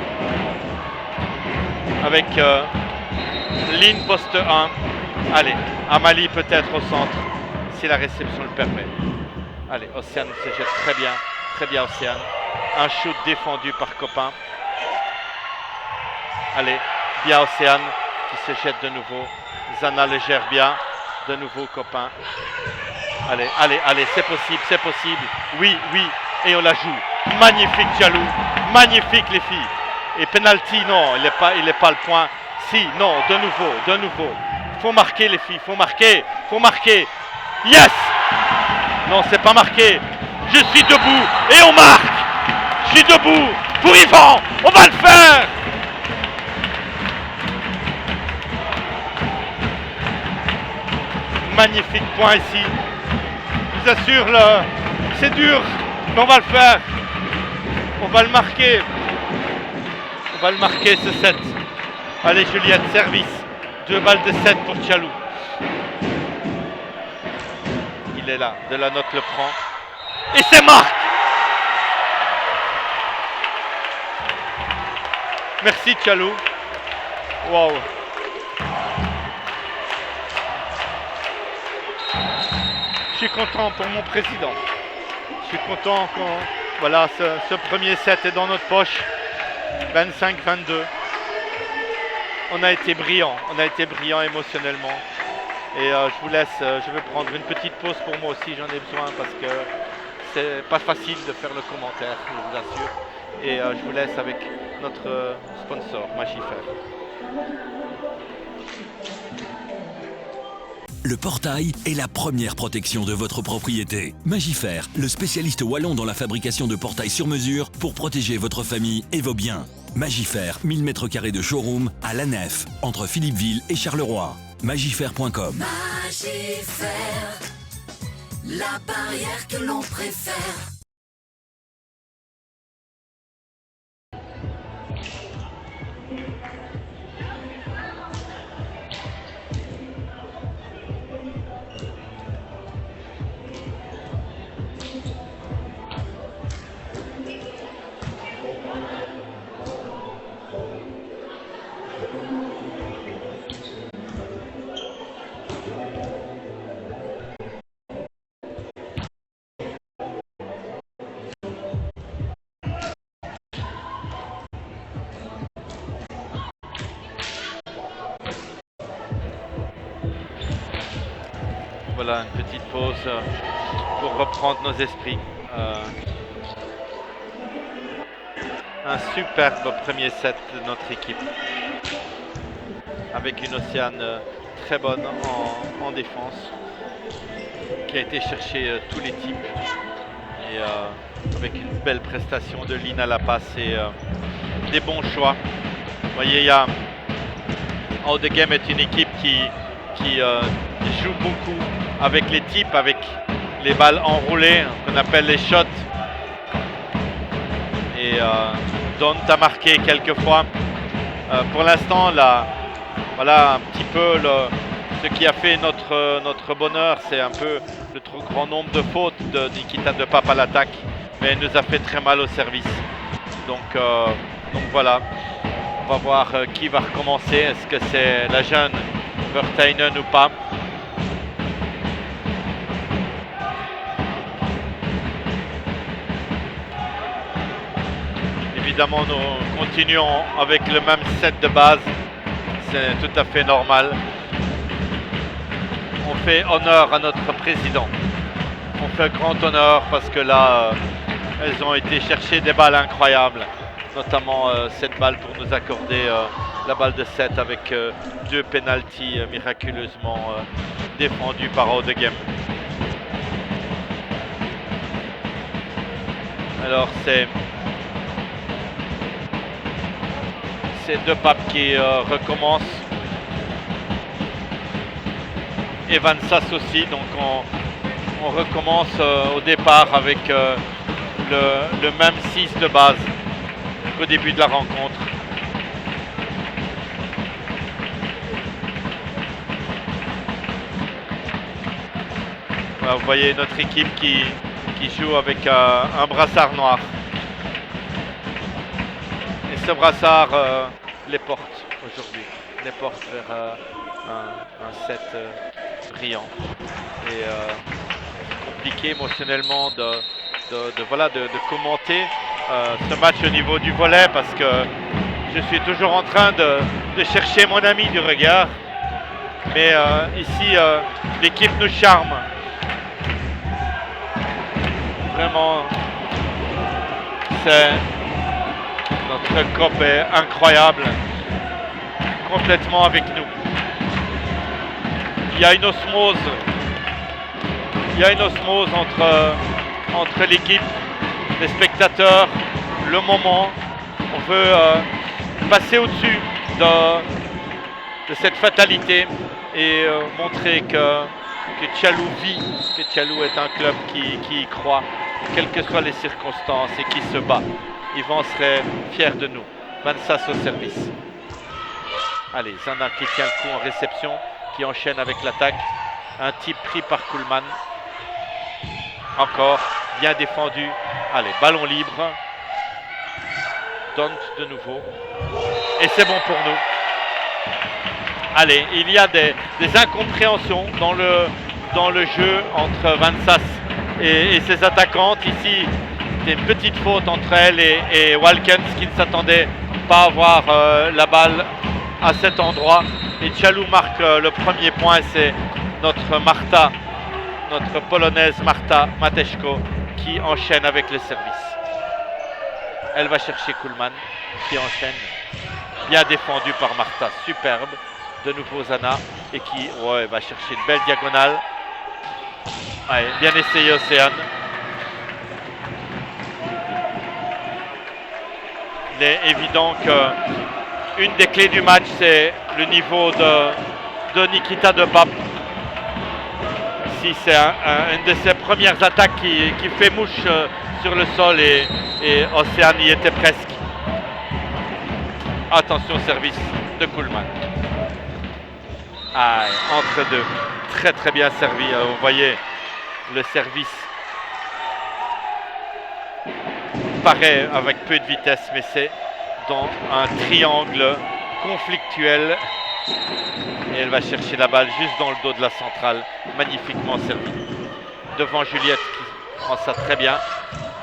Avec ligne poste 1. Allez, Amalie peut-être au centre, si la réception le permet. Allez, Océane se jette très bien Océane. Un shoot défendu par Copin. Allez, bien Océane qui se jette de nouveau. Zana le gère bien, de nouveau Copin. Allez, c'est possible. Oui, et on la joue. Magnifique Tchalou, magnifique les filles. Et penalty, non, il n'est pas le point. Si, non, de nouveau. Faut marquer les filles, faut marquer. Yes! Non, c'est pas marqué. Je suis debout et on marque. Je suis debout pour Yvan. On va le faire. Magnifique point ici. Je vous assure, c'est dur, mais on va le faire. On va le marquer. On va le marquer ce set. Allez Juliette, service. 2 balles de 7 pour Tchalou. Il est là, Delanotte le prend. Et c'est marque. Merci Tchalou. Wow. Je suis content pour mon président. Je suis content qu'on voilà, ce premier set est dans notre poche. 25-22. On a été brillant émotionnellement. Et je vous laisse, je vais prendre une petite pause pour moi aussi, j'en ai besoin parce que c'est pas facile de faire le commentaire, je vous assure. Et je vous laisse avec notre sponsor, Magifer. Le portail est la première protection de votre propriété. Magifer, le spécialiste wallon dans la fabrication de portails sur mesure pour protéger votre famille et vos biens. Magifer, 1000 m² de showroom à La Nef, entre Philippeville et Charleroi. Magifer.com. Magifer, la barrière que l'on préfère. Voilà, une petite pause pour reprendre nos esprits. Un superbe premier set de notre équipe. Avec une Océane très bonne en défense. Qui a été chercher tous les types. Et avec une belle prestation de Lynn à la passe et des bons choix. Vous voyez, Out the Game est une équipe qui joue beaucoup avec les types, avec les balles enroulées, qu'on appelle les shots. Et Dont a marqué quelques fois. Pour l'instant, voilà un petit peu ce qui a fait notre bonheur, c'est un peu le trop grand nombre de fautes de Nikita de Pape à l'attaque, mais elle nous a fait très mal au service. Donc voilà, on va voir qui va recommencer. Est-ce que c'est la jeune Vertainen ou pas? Évidemment, nous continuons avec le même set de base. C'est tout à fait normal. On fait honneur à notre président. On fait grand honneur parce que là, elles ont été chercher des balles incroyables. Notamment cette balle pour nous accorder la balle de 7 avec 2 pénaltys miraculeusement défendus par Out the Game. Alors c'est De Pape qui recommence. Et Van Sass aussi, donc on recommence au départ avec le même 6 de base qu'au début de la rencontre. Voilà, vous voyez notre équipe qui joue avec un brassard noir. Et ce brassard les porte aujourd'hui, les porte vers un set brillant. Et compliqué émotionnellement de commenter ce match au niveau du volley parce que je suis toujours en train de chercher mon ami du regard. Mais ici, l'équipe nous charme. Vraiment, notre COP est incroyable, complètement avec nous. Il y a une osmose entre l'équipe, les spectateurs, le moment. On veut passer au-dessus de cette fatalité et montrer que Tchalou vit, que Tchalou est un club qui y croit, quelles que soient les circonstances et qui se bat. Yvan serait fier de nous. Van Sass au service. Allez, Zana qui tient le coup en réception, qui enchaîne avec l'attaque. Un type pris par Kuhlmann. Encore, bien défendu. Allez, ballon libre. Dont de nouveau. Et c'est bon pour nous. Allez, il y a des incompréhensions dans le jeu entre Van Sass et ses attaquantes. Ici, c'était une petite faute entre elle et Walkens qui ne s'attendait pas à avoir la balle à cet endroit. Et Tchalou marque le premier point. C'est notre Marta, notre polonaise Marta Matejko qui enchaîne avec le service. Elle va chercher Kuhlmann qui enchaîne. Bien défendu par Marta, superbe. De nouveau Zana et qui va chercher une belle diagonale. Allez, bien essayé Océane. Il est évident que une des clés du match, c'est le niveau de Nikita de Pape. Ici, c'est une de ses premières attaques qui fait mouche sur le sol et Océane y était presque. Attention au service de Kuhlmann. Entre deux. Très très bien servi. Vous voyez le service paraît avec peu de vitesse, mais c'est dans un triangle conflictuel. Et elle va chercher la balle juste dans le dos de la centrale. Magnifiquement servi. Devant Juliette qui prend ça très bien.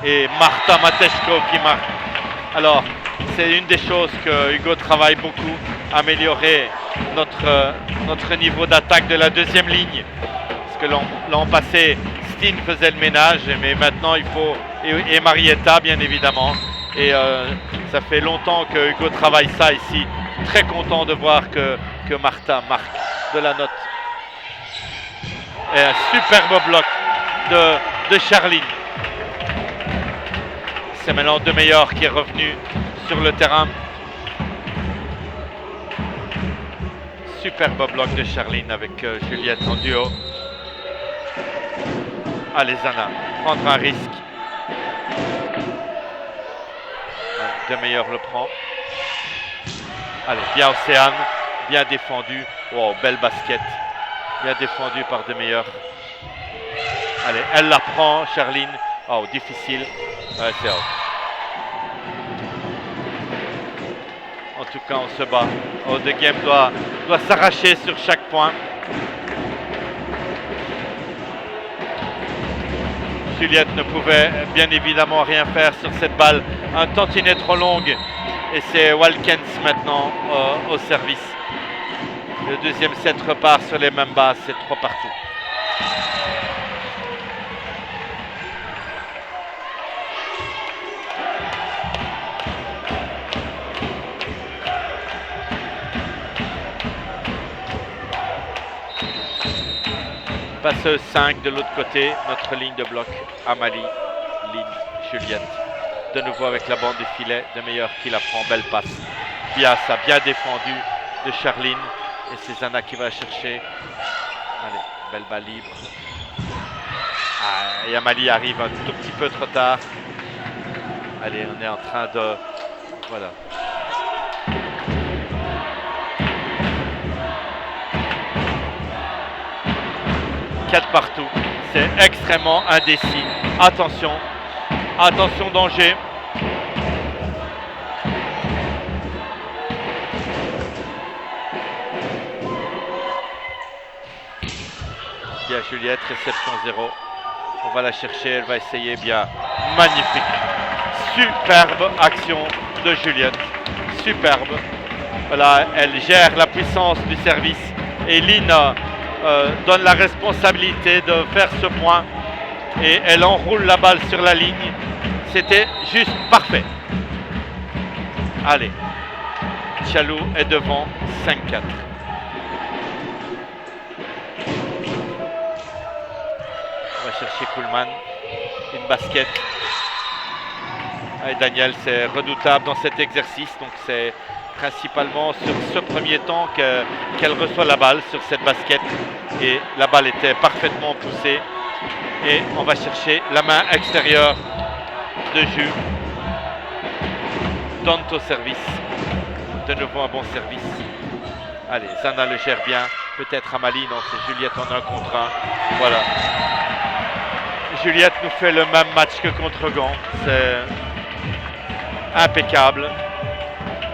Et Marta Matejko qui marque. Alors, c'est une des choses que Hugo travaille beaucoup, améliorer notre niveau d'attaque de la deuxième ligne. Parce que l'an passé, Steen faisait le ménage, mais maintenant il faut, et Marietta bien évidemment. Et ça fait longtemps que Hugo travaille ça ici. Très content de voir que Marta marque de la note. Et un superbe bloc de Charline. C'est maintenant De Meyer qui est revenu sur le terrain. Superbe bloc de Charline avec Juliette en duo. Allez Zana, prendre un risque. De Meyer le prend. Allez, bien Océane, bien défendu. Wow, belle basket. Bien défendu par De Meyer. Allez, elle la prend, Charline. Oh, difficile. Ouais, c'est out. En tout cas, on se bat. Oh, The Game doit s'arracher sur chaque point. Juliette ne pouvait bien évidemment rien faire sur cette balle. Un tantinet trop longue. Et c'est Walkens maintenant au service. Le deuxième set repart sur les mêmes bases. C'est 3 partout. Passeuse 5 de l'autre côté, notre ligne de bloc, Amalie, ligne, Juliette. De nouveau avec la bande du filet, De Meyer qui la prend, belle passe. Biassa, bien défendu de Charline. Et c'est Zana qui va chercher. Allez, belle balle libre. Et Amalie arrive un tout petit peu trop tard. Allez, on est en train de... Voilà. Partout, c'est extrêmement indécis. Attention, attention, danger. Bien Juliette, réception 0. On va la chercher, elle va essayer bien. Magnifique. Superbe action de Juliette. Superbe. Voilà, elle gère la puissance du service. Et Lina donne la responsabilité de faire ce point et elle enroule la balle sur la ligne. C'était juste parfait. Allez, Tchalou est devant 5-4. On va chercher Kuhlmann, une basket. Et Daniel, c'est redoutable dans cet exercice, donc c'est principalement sur ce premier temps qu'elle reçoit la balle sur cette basket et la balle était parfaitement poussée et on va chercher la main extérieure de Jus. Donne au service, de nouveau un bon service. Allez, Zana le gère bien, peut-être Amalie, non c'est Juliette en 1 contre 1, voilà. Juliette nous fait le même match que contre Gand, c'est impeccable.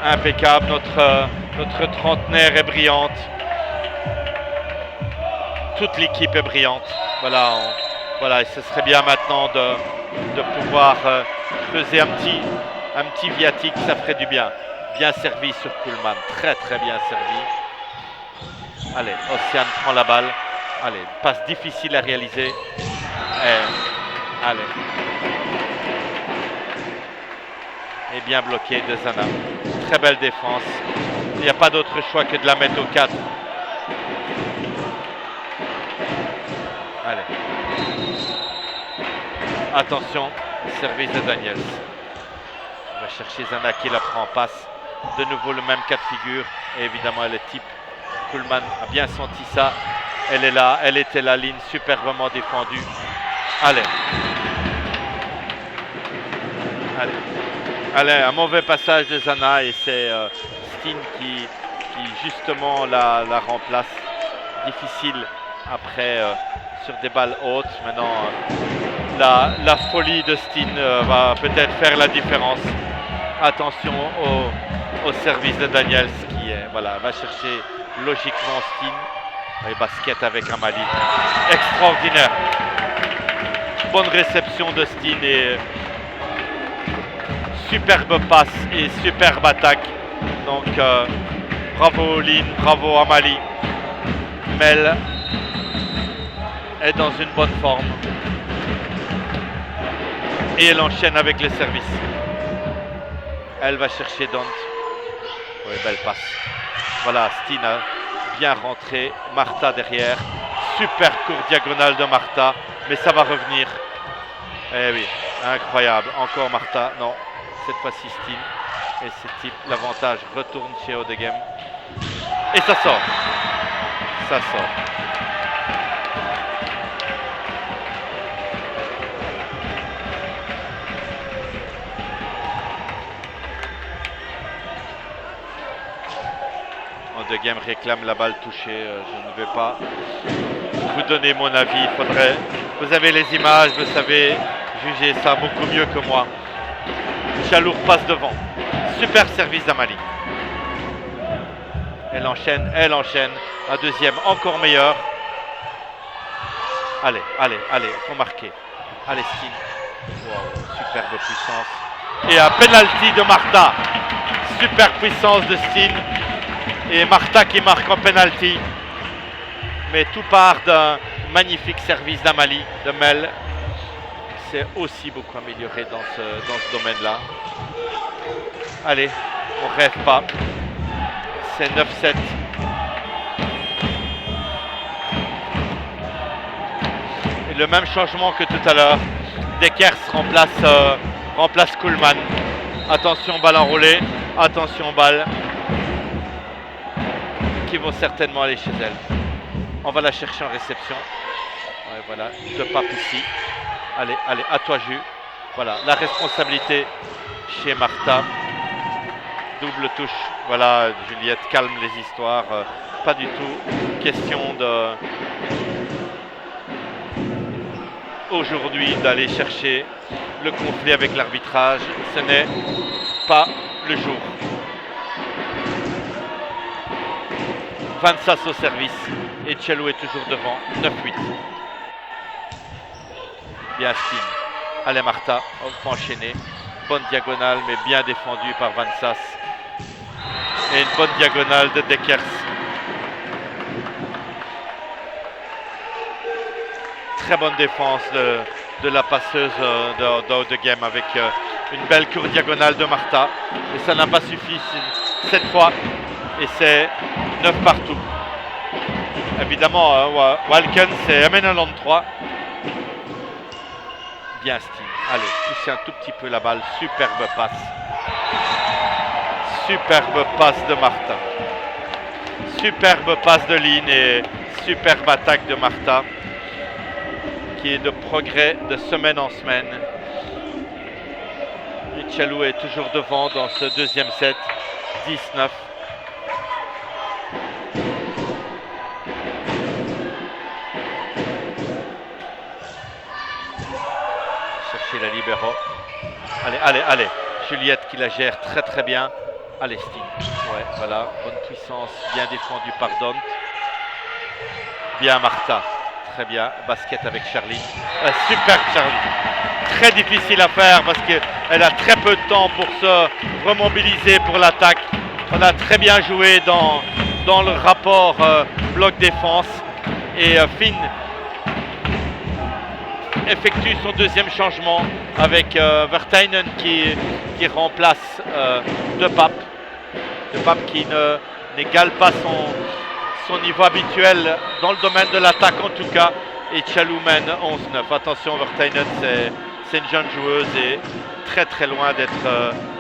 Impeccable, notre trentenaire est brillante. Toute l'équipe est brillante. Voilà, Voilà, et ce serait bien maintenant de pouvoir creuser un petit viatique, ça ferait du bien. Bien servi sur Kuhlmann, très très bien servi. Allez, Océane prend la balle. Allez, passe difficile à réaliser. Allez. Et bien bloqué de Zana. Très belle défense. Il n'y a pas d'autre choix que de la mettre au 4. Allez. Attention, service de Daniels. On va chercher Zana qui la prend en passe. De nouveau le même cas de figure. Et évidemment, elle est type. Kuhlmann a bien senti ça. Elle est là, elle était la ligne superbement défendue. Allez. Allez. Allez, un mauvais passage de Zana et c'est Steen qui justement la remplace. Difficile après sur des balles hautes. Maintenant, la folie de Steen va peut-être faire la différence. Attention au service de Daniels qui va chercher logiquement Steen. Et basket avec Amali. Extraordinaire. Bonne réception de Steen et superbe passe et superbe attaque. Donc bravo Lynn, bravo Amali. Mel est dans une bonne forme. Et elle enchaîne avec les services. Elle va chercher Dante. Oui, belle passe. Voilà, Steen a bien rentré. Martha derrière. Super court diagonale de Martha. Mais ça va revenir. Eh oui, incroyable. Encore Martha. Non, cette fois-ci Steen. Et c'est type l'avantage retourne chez Odegem. Et ça sort. Ça sort. Odegem réclame la balle touchée. Je ne vais pas vous donner mon avis. Il faudrait. Vous avez les images, vous savez juger ça beaucoup mieux que moi. Chalour passe devant. Super service d'Amali. Elle enchaîne. Un deuxième encore meilleur. Allez, faut marquer. Allez, Steen. Wow, superbe puissance. Et un penalty de Martha. Super puissance de Steen. Et Martha qui marque en penalty. Mais tout part d'un magnifique service d'Amali, de Mel. C'est aussi beaucoup amélioré dans ce domaine-là. Allez, on rêve pas. C'est 9-7. Et le même changement que tout à l'heure. Dekers remplace Kuhlmann. Attention, balle enroulée. Attention, balle. Qui vont certainement aller chez elle. On va la chercher en réception. Ouais, voilà, de pape ici. Allez, à toi, Jus. Voilà, la responsabilité chez Martha. Double touche. Voilà, Juliette calme les histoires. Pas du tout question de aujourd'hui d'aller chercher le conflit avec l'arbitrage. Ce n'est pas le jour. Vansas au service. Et Cello est toujours devant. 9-8. Bien Steen. Allez Martha, on peut enchaîner. Bonne diagonale, mais bien défendue par Vansas. Et une bonne diagonale de Dekers. Très bonne défense de la passeuse de game avec une belle courte diagonale de Martha. Et ça n'a pas suffi cette fois. Et c'est 9 partout. Évidemment, Walken, c'est Amenaland 3. Bien Steen. Allez, pousser un tout petit peu la balle. Superbe passe. Superbe passe de Martha. Superbe passe de Lynn et superbe attaque de Martha. Qui est de progrès de semaine en semaine. Et Chalou est toujours devant dans ce deuxième set. 19. La libéro. Allez. Juliette qui la gère très très bien. Allez, Steen. Ouais, voilà. Bonne puissance, bien défendue par Dante. Bien Martha. Très bien, basket avec Charline. Super Charline. Très difficile à faire parce qu'elle a très peu de temps pour se remobiliser pour l'attaque. On a très bien joué dans le rapport bloc-défense. Et Finn effectue son deuxième changement avec Virtanen qui remplace De Pape. De Pape qui n'égale pas son niveau habituel dans le domaine de l'attaque en tout cas. Et Tchalou mène 11-9. Attention, Virtanen, c'est une jeune joueuse et très très loin d'être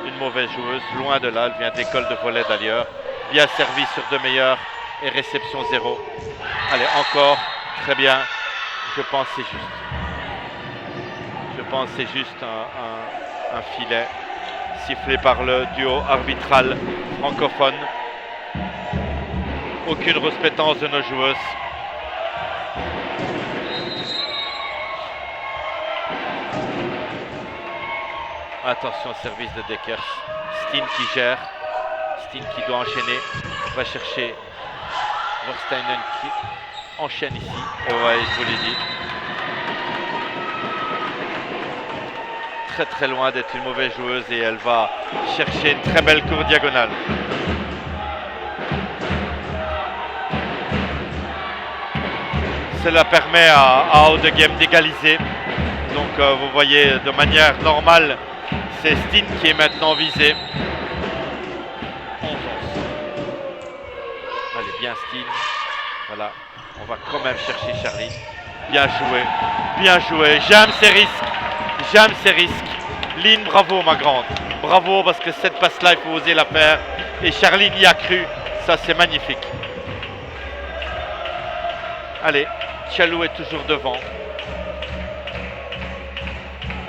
une mauvaise joueuse. Loin de là, elle vient d'école de volley d'ailleurs. Bien servi sur de meilleurs et réception 0. Allez, encore, très bien. Je pense que c'est juste. Je pense que c'est juste un filet sifflé par le duo arbitral francophone. Aucune respectance de nos joueuses. Attention, service de Deckers. Steen qui gère. Steen qui doit enchaîner. On va chercher Versteinen qui enchaîne ici. Et ouais, je vous l'ai dit. Très très loin d'être une mauvaise joueuse et elle va chercher une très belle cour diagonale. Cela permet à Out of Game d'égaliser. Donc vous voyez de manière normale, c'est Steen qui est maintenant visé. 11-11. Allez, bien Steen. Voilà, on va quand même chercher Charline. Bien joué, bien joué. J'aime ces risques. J'aime ces risques. Lynn, bravo ma grande. Bravo parce que cette passe-là, il faut oser la faire. Et Charline y a cru. Ça, c'est magnifique. Allez, Tchalou est toujours devant.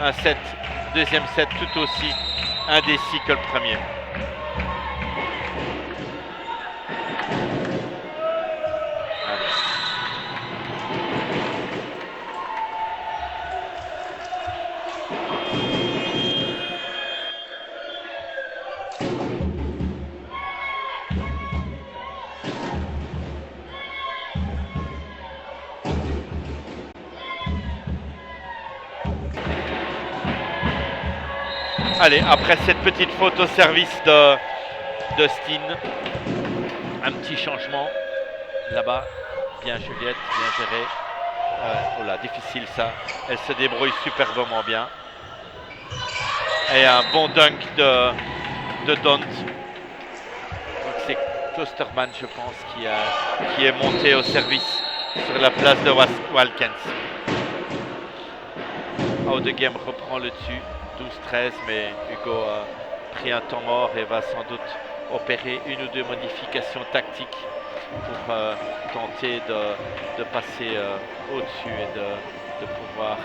Un set, deuxième set tout aussi indécis que le premier. Allez, après cette petite faute au service de Steen, un petit changement là-bas. Bien Juliette, bien géré. Oh là, difficile ça. Elle se débrouille superbement bien. Et un bon dunk de Dont. Donc c'est Klosterman, je pense, qui est monté au service sur la place de Walkens. Out of Game reprend le dessus. 12-13, mais Hugo a pris un temps mort et va sans doute opérer une ou deux modifications tactiques pour tenter de passer au-dessus et de pouvoir,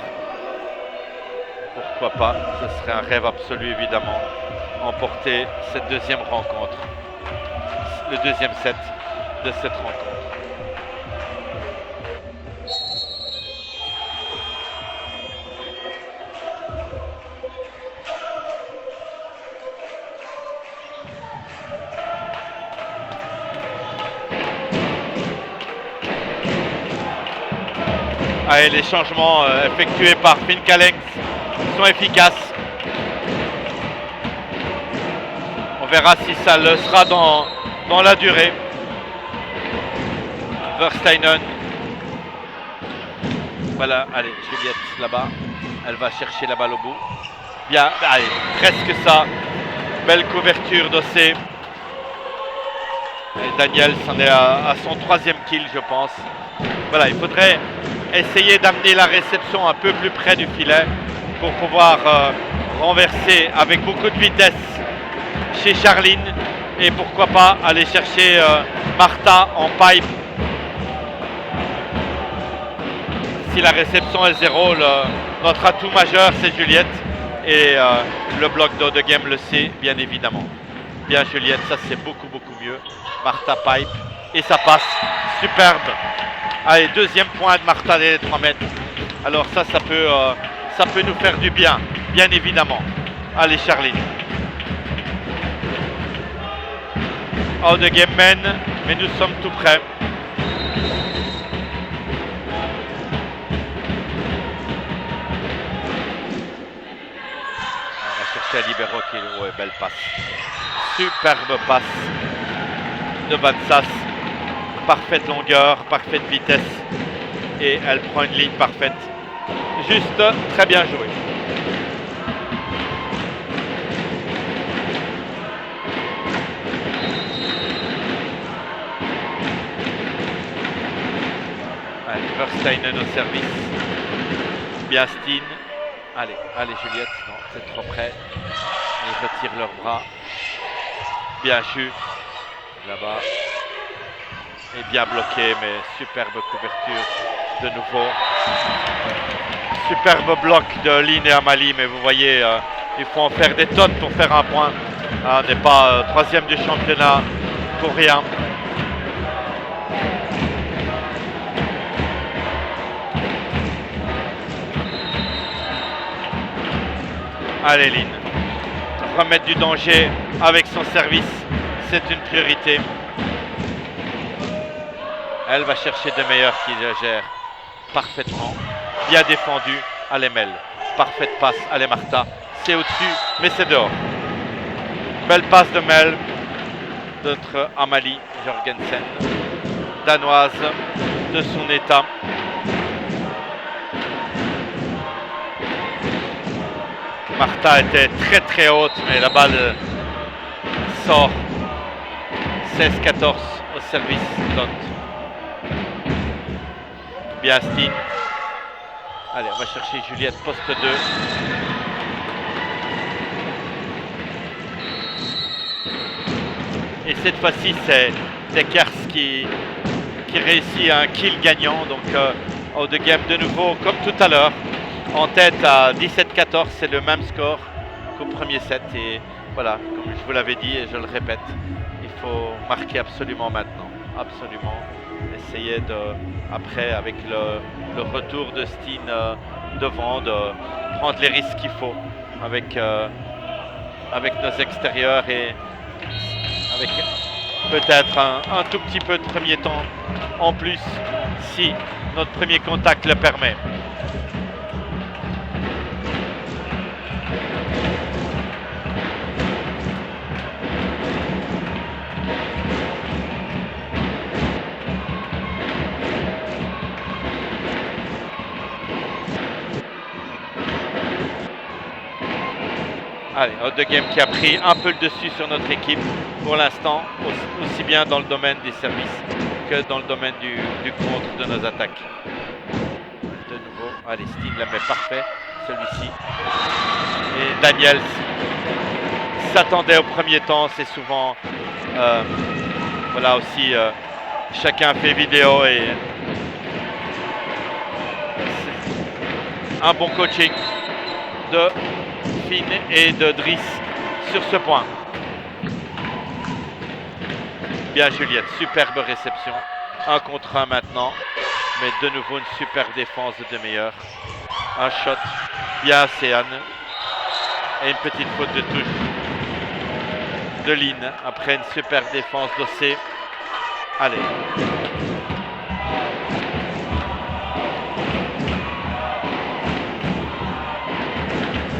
pourquoi pas, ce serait un rêve absolu évidemment, emporter cette deuxième rencontre, le deuxième set de cette rencontre. Allez, les changements effectués par Finn Callens sont efficaces. On verra si ça le sera dans la durée. Versteinen. Voilà, allez, Juliette là-bas. Elle va chercher la balle au bout. Bien, allez, presque ça. Belle couverture d'Ossé. Et Daniel s'en est à son troisième kill, je pense. Voilà, il faudrait essayer d'amener la réception un peu plus près du filet pour pouvoir renverser avec beaucoup de vitesse chez Charline et pourquoi pas aller chercher Martha en pipe. Si la réception est 0, notre atout majeur c'est Juliette et le bloc de game le sait bien évidemment. Bien Juliette, ça c'est beaucoup mieux. Martha pipe et ça passe, superbe. Allez, deuxième point de Martha des 3 mètres. Alors ça peut nous faire du bien, bien évidemment. Allez, Charline. Out of Game mène, mais nous sommes tout près. c'est libéraux qui... Ouais, belle passe. Superbe passe de Van Sass. Parfaite longueur, parfaite vitesse. Et elle prend une ligne parfaite. Juste très bien joué. Versteinen au service. Bien Steen. Allez, allez Juliette. Non, c'est trop près. Ils retirent leurs bras. Bien Ju. Là-bas. Et bien bloqué, mais superbe couverture de nouveau. Superbe bloc de Lynn et Amalie, mais vous voyez, il faut en faire des tonnes pour faire un point. On n'est pas troisième du championnat pour rien. Allez Lynn, remettre du danger avec son service, c'est une priorité. Elle va chercher de meilleurs qui la gèrent parfaitement. Bien défendu, allez Mel. Parfaite passe, allez Martha. C'est au-dessus, mais c'est dehors. Belle passe de Mel. Notre Amalie Jorgensen, danoise de son état. Martha était très très haute, mais la balle sort. 16-14 au service d'Ont. Bien Steen. Allez, on va chercher Juliette, poste 2. Et cette fois-ci, c'est Dekers qui réussit un kill gagnant. Donc, au de game de nouveau, comme tout à l'heure. En tête à 17-14, c'est le même score qu'au premier set. Et voilà, comme je vous l'avais dit et je le répète, il faut marquer absolument maintenant. Absolument. Essayer de, après, avec le retour de Steen devant, de prendre les risques qu'il faut avec nos extérieurs et avec peut-être un tout petit peu de premier temps en plus si notre premier contact le permet. Allez, Out de Game qui a pris un peu le dessus sur notre équipe pour l'instant, aussi bien dans le domaine des services que dans le domaine du contre de nos attaques. De nouveau, allez, Steen la met parfait, celui-ci. Et Daniel s'attendait au premier temps, c'est souvent, voilà aussi, chacun fait vidéo et un bon coaching de Finn et de Driss sur ce point. Bien Juliette, superbe réception. 1 contre 1 maintenant. Mais de nouveau une superbe défense de meilleur. Un shot. Bien Céane. Et une petite faute de touche de Lynn. Après une superbe défense d'Ossé. Allez.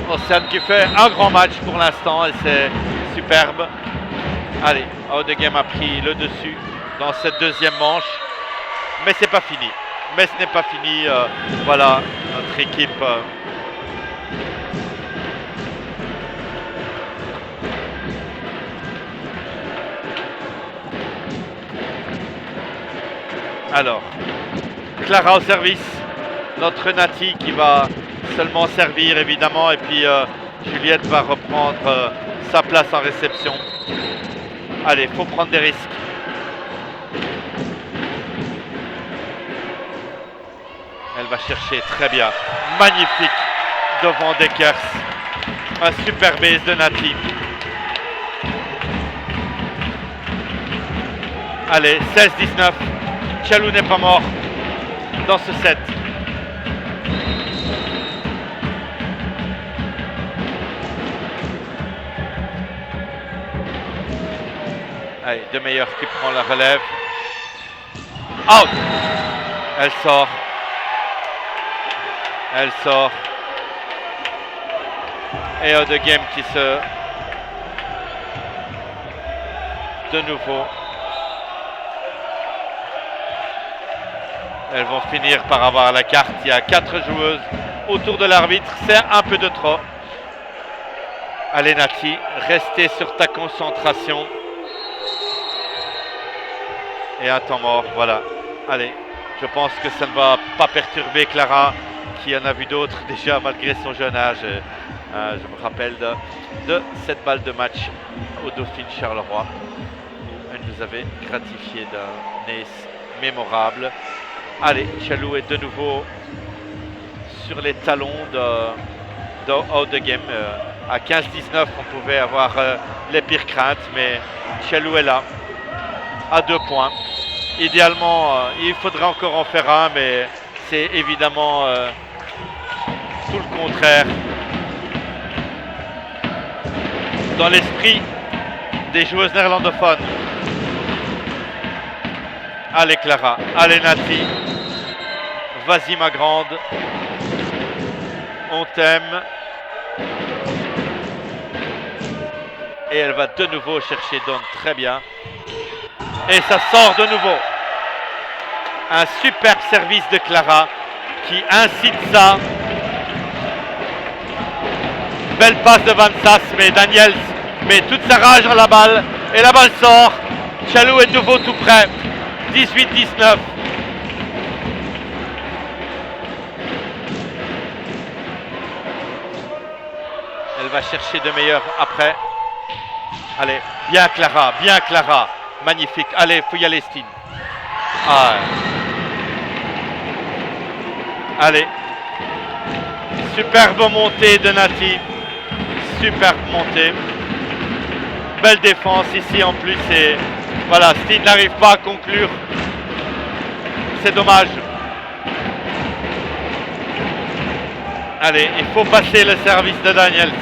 Océane qui fait un grand match pour l'instant et c'est superbe. Allez, Out de Game a pris le dessus dans cette deuxième manche. Mais c'est pas fini. Mais ce n'est pas fini. Voilà, notre équipe. Alors, Clara au service. Notre Nati qui va seulement servir évidemment et puis Juliette va reprendre sa place en réception. Allez, faut prendre des risques. Elle va chercher très bien. Magnifique devant Dekers. Un super base de Nati. Allez, 16-19. Tchalou n'est pas mort dans ce set. Allez, de meilleurs qui prend la relève. Out! Elle sort. Elle sort. Et Out of Game qui se... De nouveau. Elles vont finir par avoir la carte. Il y a 4 joueuses autour de l'arbitre. C'est un peu de trop. Allez Nati, restez sur ta concentration. Et un temps mort, voilà. Allez, je pense que ça ne va pas perturber Clara, qui en a vu d'autres déjà malgré son jeune âge. Je me rappelle de cette balle de match au Dauphine Charleroi, où elle nous avait gratifié d'un ace mémorable. Allez, Chalou est de nouveau sur les talons de Out of Game. À 15-19, on pouvait avoir les pires craintes, mais Chalou est là, à 2 points. Idéalement, il faudrait encore en faire un, mais c'est évidemment tout le contraire. Dans l'esprit des joueuses néerlandophones. Allez Clara, allez Nati, vas-y ma grande, on t'aime. Et elle va de nouveau chercher Dawn, très bien. Et ça sort de nouveau. Un superbe service de Clara qui incite ça. Belle passe de Van Sass, mais Daniels met toute sa rage dans la balle. Et la balle sort. Chalou est de nouveau tout près. 18-19. Elle va chercher de meilleur après. Allez, bien Clara, bien Clara. Magnifique. Allez, faut y aller, Stine. Ah. Allez. Superbe montée de Nati. Superbe montée. Belle défense ici en plus. Et voilà, Stine n'arrive pas à conclure. C'est dommage. Allez, il faut passer le service de Daniels.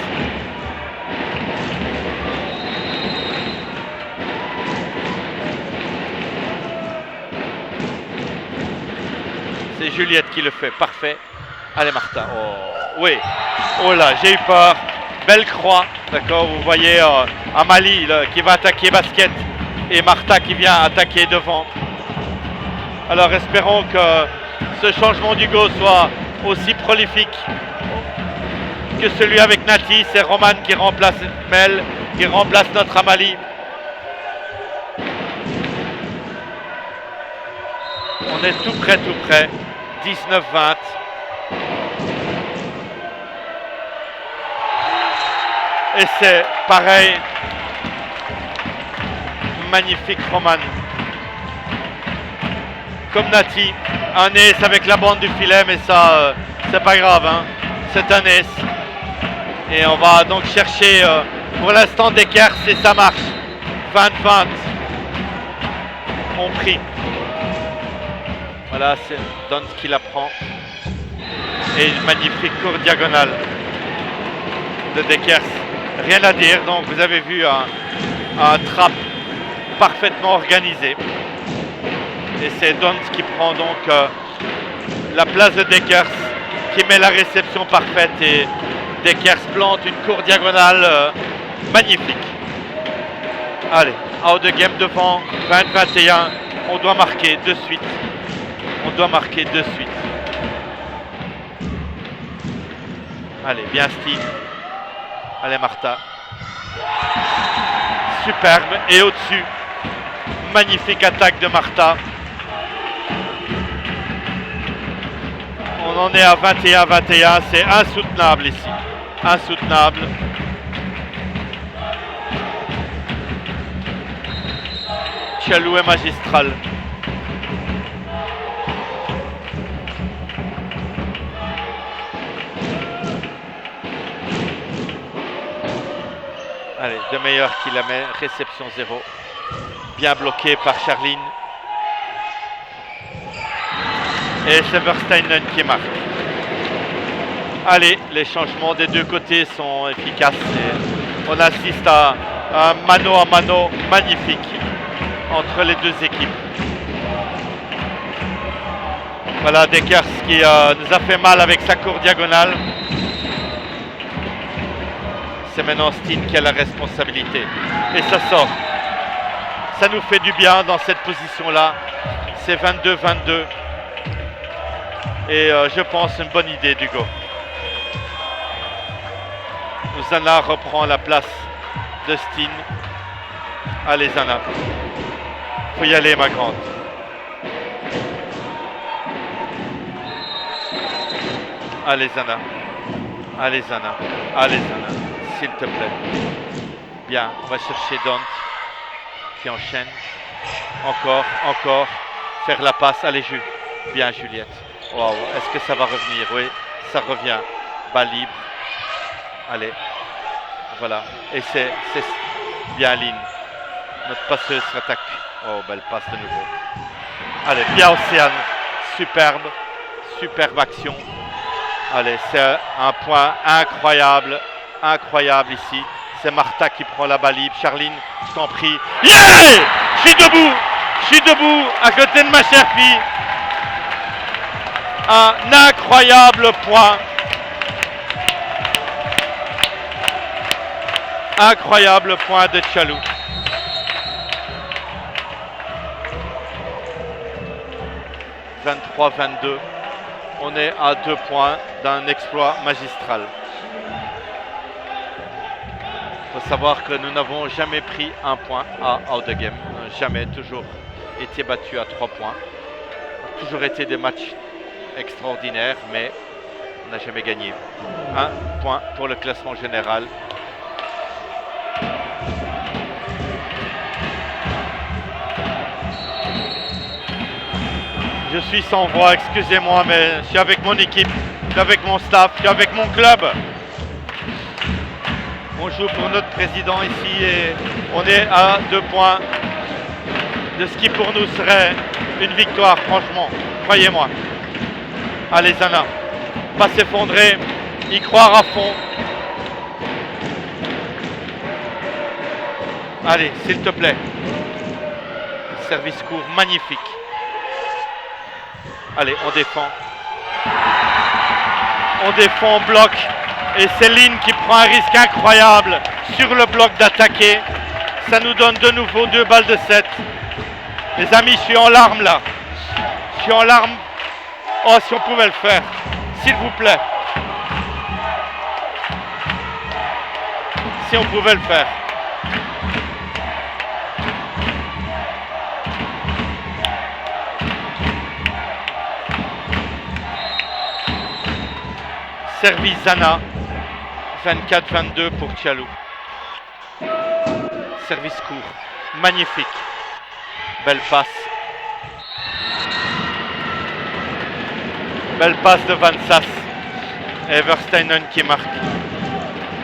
C'est Juliette qui le fait, parfait. Allez Martha, oh oui, oh là, j'ai eu peur. Belle croix, d'accord, vous voyez Amalie qui va attaquer basket et Martha qui vient attaquer devant. Alors espérons que ce changement du go soit aussi prolifique que celui avec Nati. C'est Roman qui remplace Mel, qui remplace notre Amalie. On est tout près, tout près. 19-20. Et c'est pareil. Magnifique Roman. Comme Nati. Un ace avec la bande du filet, mais ça, c'est pas grave. Hein. C'est un ace. Et on va donc chercher pour l'instant Dekers et ça marche. 20-20. On prie. Voilà, c'est Don qui la prend. Et une magnifique courte diagonale de Dekers. Rien à dire, donc vous avez vu un trap parfaitement organisé. Et c'est Don qui prend donc la place de Dekers, qui met la réception parfaite. Et Dekers plante une courte diagonale magnifique. Allez, out de game devant, 20-21. On doit marquer de suite. On doit marquer de suite. Allez, bien Steve. Allez Martha. Superbe. Et au-dessus. Magnifique attaque de Martha. On en est à 21-21. C'est insoutenable ici. Insoutenable. Chalou est magistral. Allez, de meilleur qui la met, réception 0. Bien bloqué par Charline. Et Seversteinen qui marque. Allez, les changements des deux côtés sont efficaces. Et on assiste à un mano à mano magnifique entre les deux équipes. Voilà Dekers qui nous a fait mal avec sa courte diagonale. C'est maintenant Steen qui a la responsabilité. Et ça sort. Ça nous fait du bien dans cette position-là. C'est 22-22. Et je pense une bonne idée d'Hugo. Zana reprend la place de Steen. Allez Zana. Faut y aller ma grande. Allez Zana. Allez Zana. Allez Zana. S'il te plaît. Bien, on va chercher Dante qui enchaîne. Encore, encore. Faire la passe. Allez Jules. Bien Juliette. Wow. Est-ce que ça va revenir? Oui, ça revient. Balle libre. Allez. Voilà. Et c'est bien ligne. Notre passeuse s'attaque. Oh, belle passe de nouveau. Allez, bien Océane. Superbe. Superbe action. Allez, c'est un point incroyable. Incroyable ici. C'est Martha qui prend la balle libre. Charline, je t'en prie. Yeah! Je suis debout. Je suis debout à côté de ma chère fille. Un incroyable point. Incroyable point de Tchalou. « 23-22 ». On est à 2 points d'un exploit magistral. Il faut savoir que nous n'avons jamais pris un point à Out of Game. Jamais, toujours été battu à 3 points. Toujours été des matchs extraordinaires, mais on n'a jamais gagné. 1 point pour le classement général. Je suis sans voix, excusez-moi, mais je suis avec mon équipe, je suis avec mon staff, je suis avec mon club. On joue pour notre président ici et on est à 2 points de ce qui pour nous serait une victoire, franchement, croyez-moi. Allez Zana, pas s'effondrer, y croire à fond. Allez, s'il te plaît. Service court, magnifique. Allez, on défend. On défend, on bloque. Et Céline qui prend un risque incroyable sur le bloc d'attaquer. Ça nous donne de nouveau 2 balles de 7. Les amis, je suis en larmes là. Je suis en larmes. Oh, si on pouvait le faire. S'il vous plaît. Si on pouvait le faire. Service Zana, 24-22 pour Tchalou. Service court, magnifique. Belle passe. Belle passe de Van Sass. Eversteinen qui marque.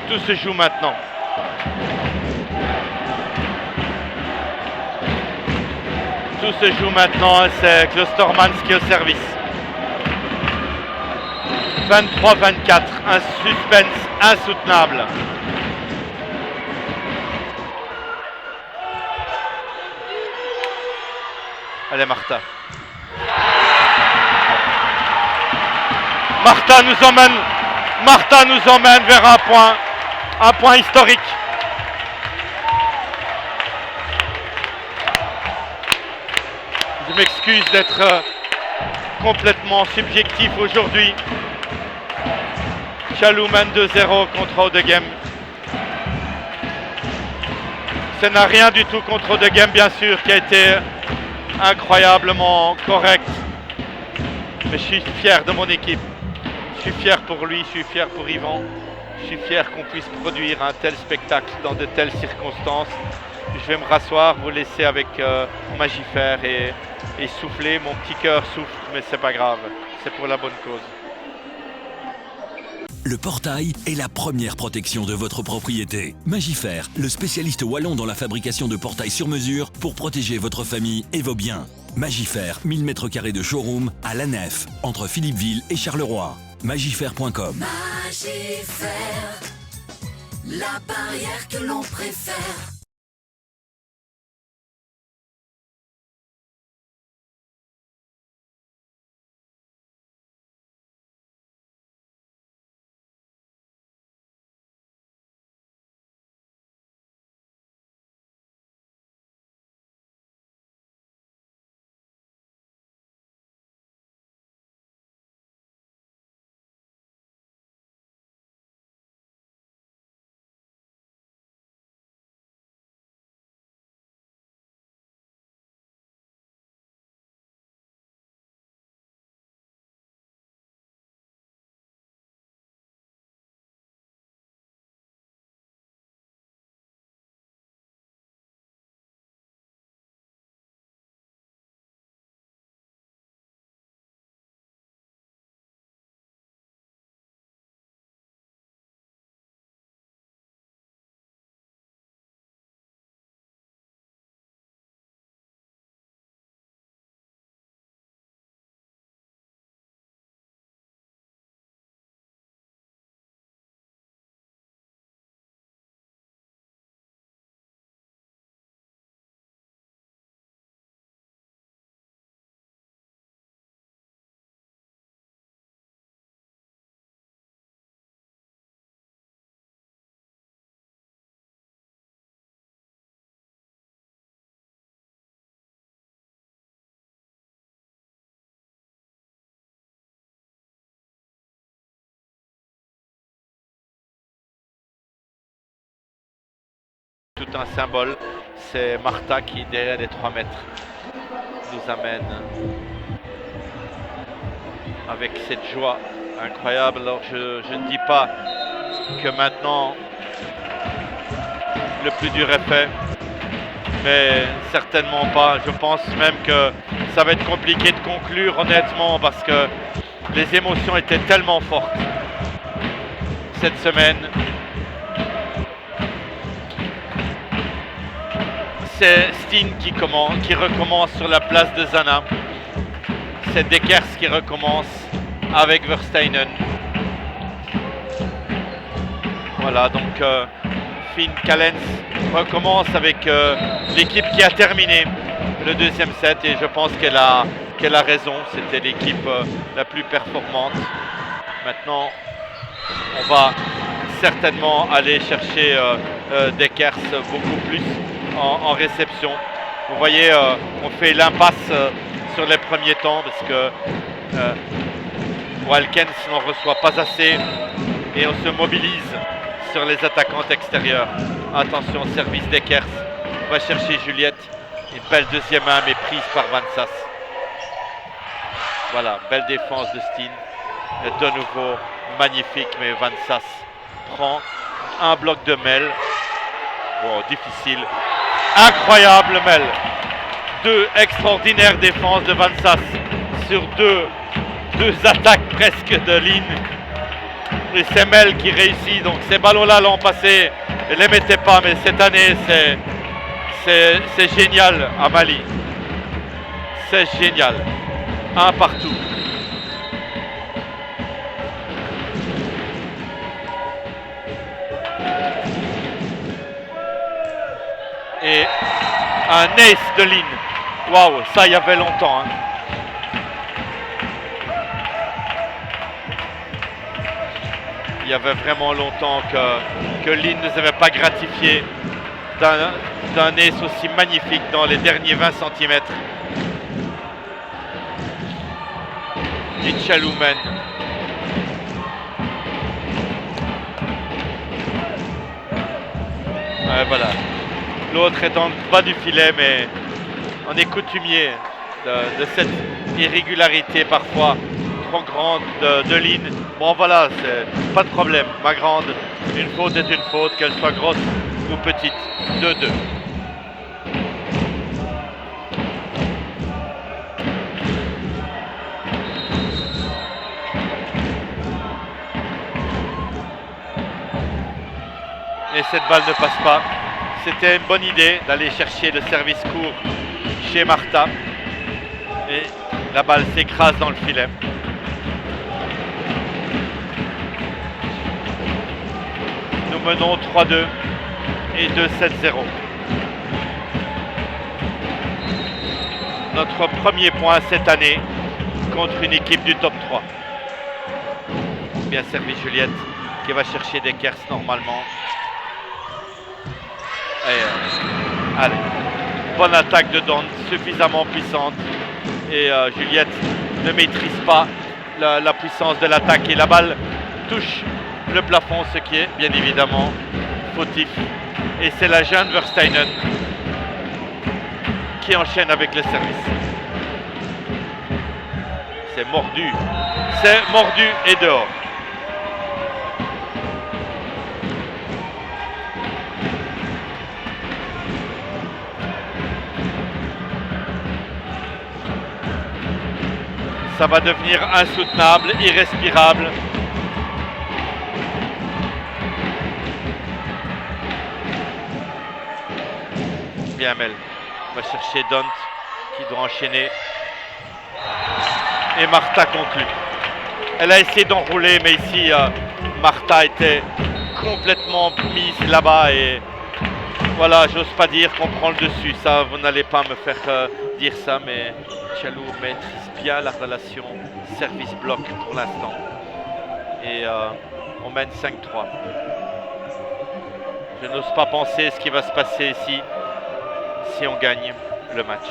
Tout se joue maintenant. Tout se joue maintenant, c'est Klostermans qui est au service. 23-24, un suspense insoutenable. Allez Martha. Martha nous emmène vers un point historique. Je m'excuse d'être complètement subjectif aujourd'hui. Tchalou mène 2-0 contre Out of Game. Ce n'a rien du tout contre Out of Game, bien sûr, qui a été incroyablement correct. Mais je suis fier de mon équipe. Je suis fier pour lui, je suis fier pour Yvan. Je suis fier qu'on puisse produire un tel spectacle dans de telles circonstances. Je vais me rasseoir, vous laisser avec Magifère et souffler. Mon petit cœur souffle, mais c'est pas grave. C'est pour la bonne cause. Le portail est la première protection de votre propriété. Magifère, le spécialiste wallon dans la fabrication de portails sur mesure pour protéger votre famille et vos biens. Magifère, 1000 m² de showroom à La Nef, entre Philippeville et Charleroi. Magifère.com. Magifère, la barrière que l'on préfère. tout un symbole. C'est Martha qui, derrière les 3 mètres, nous amène avec cette joie incroyable. Alors je ne dis pas que maintenant le plus dur est fait, mais certainement pas. Je pense même que ça va être compliqué de conclure honnêtement parce que les émotions étaient tellement fortes cette semaine. C'est Steen qui recommence sur la place de Zana. C'est Dekers qui recommence avec Versteinen. Voilà, donc Finn Callens recommence avec l'équipe qui a terminé le deuxième set et je pense qu'elle a raison. C'était l'équipe la plus performante. Maintenant, on va certainement aller chercher Dekers beaucoup plus en réception. Vous voyez, on fait l'impasse sur les premiers temps parce que Walkens n'en reçoit pas assez et on se mobilise sur les attaquantes extérieures. Attention, service Dekers va chercher Juliette. Une belle deuxième main mais prise par Van Sass. Voilà, belle défense de Steen. Et de nouveau magnifique, mais Van Sass prend un bloc de Mel. Bon, difficile. Incroyable Mel. 2 extraordinaires défenses de Van Sass sur deux attaques presque de ligne. Et c'est Mel qui réussit. Donc ces ballons-là l'an passé, ne les mettait pas, mais cette année c'est génial à Mali. C'est génial. Un partout. Et un ace de ligne. Waouh, ça il y avait longtemps. Hein. Il y avait vraiment longtemps que Lynn ne nous avait pas gratifié d'un ace aussi magnifique dans les derniers 20 cm. Et Chaloumen. Ouais, voilà. L'autre est en bas du filet, mais on est coutumier de cette irrégularité parfois trop grande de Lynn. Bon voilà, c'est pas de problème. Ma grande, une faute est une faute, qu'elle soit grosse ou petite. 2-2. Et cette balle ne passe pas. C'était une bonne idée d'aller chercher le service court chez Martha. Et la balle s'écrase dans le filet. Nous menons 3-2 et 2-7-0. Notre premier point cette année contre une équipe du top 3. Bien servi Juliette qui va chercher Dekers normalement. Et, allez, bonne attaque de Dante, suffisamment puissante. Et Juliette ne maîtrise pas la puissance de l'attaque. Et la balle touche le plafond, ce qui est bien évidemment fautif. Et c'est la jeune Versteinen qui enchaîne avec le service. C'est mordu et dehors. Ça va devenir insoutenable, irrespirable. Bien Mel va chercher Dante qui doit enchaîner. Et Martha conclut. Elle a essayé d'enrouler, mais ici Martha était complètement mise là-bas et voilà, j'ose pas dire qu'on prend le dessus. Ça, vous n'allez pas me faire dire ça, mais Chalou maîtrise bien la relation service-bloc pour l'instant. Et on mène 5-3. Je n'ose pas penser ce qui va se passer ici si on gagne le match.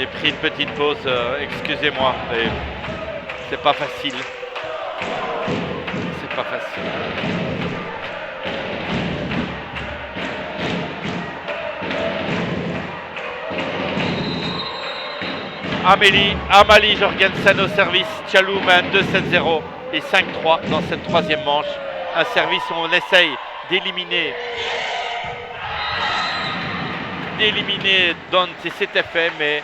J'ai pris une petite pause, excusez-moi, mais c'est pas facile. C'est pas facile. Amalie Jorgensen au service. Tchalou mène 2-7-0 et 5-3 dans cette troisième manche. Un service où on essaye d'éliminer Dont et c'est fait, mais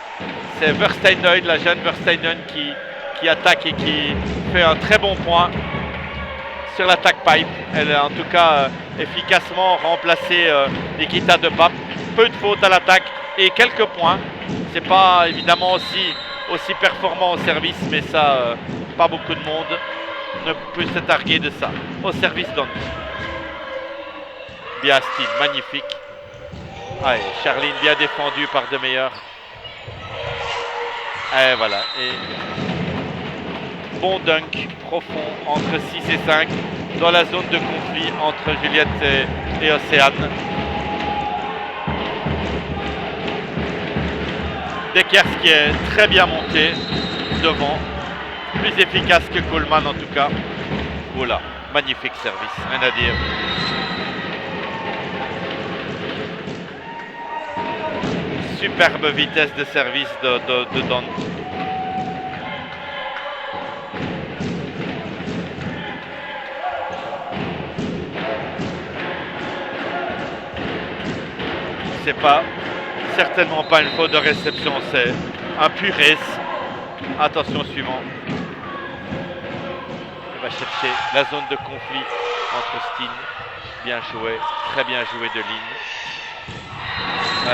c'est Versteinen, la jeune Versteinen qui attaque et qui fait un très bon point sur l'attaque pipe. Elle a en tout cas efficacement remplacé Nikita de Pape. Peu de fautes à l'attaque et quelques points. C'est pas évidemment aussi performant au service, mais ça, pas beaucoup de monde ne peut se targuer de ça. Au service Dont. Biastin, magnifique. Allez, Charline bien défendue par De Meyer. Et voilà. Et bon dunk profond entre 6 et 5 dans la zone de conflit entre Juliette et Océane. Dekers qui est très bien monté devant. Plus efficace que Coleman en tout cas. Voilà, magnifique service, rien à dire. Superbe vitesse de service de Dont. C'est certainement pas une faute de réception, c'est un pur ace. Attention suivant. Il va chercher la zone de conflit entre Steen. Bien joué, très bien joué de ligne.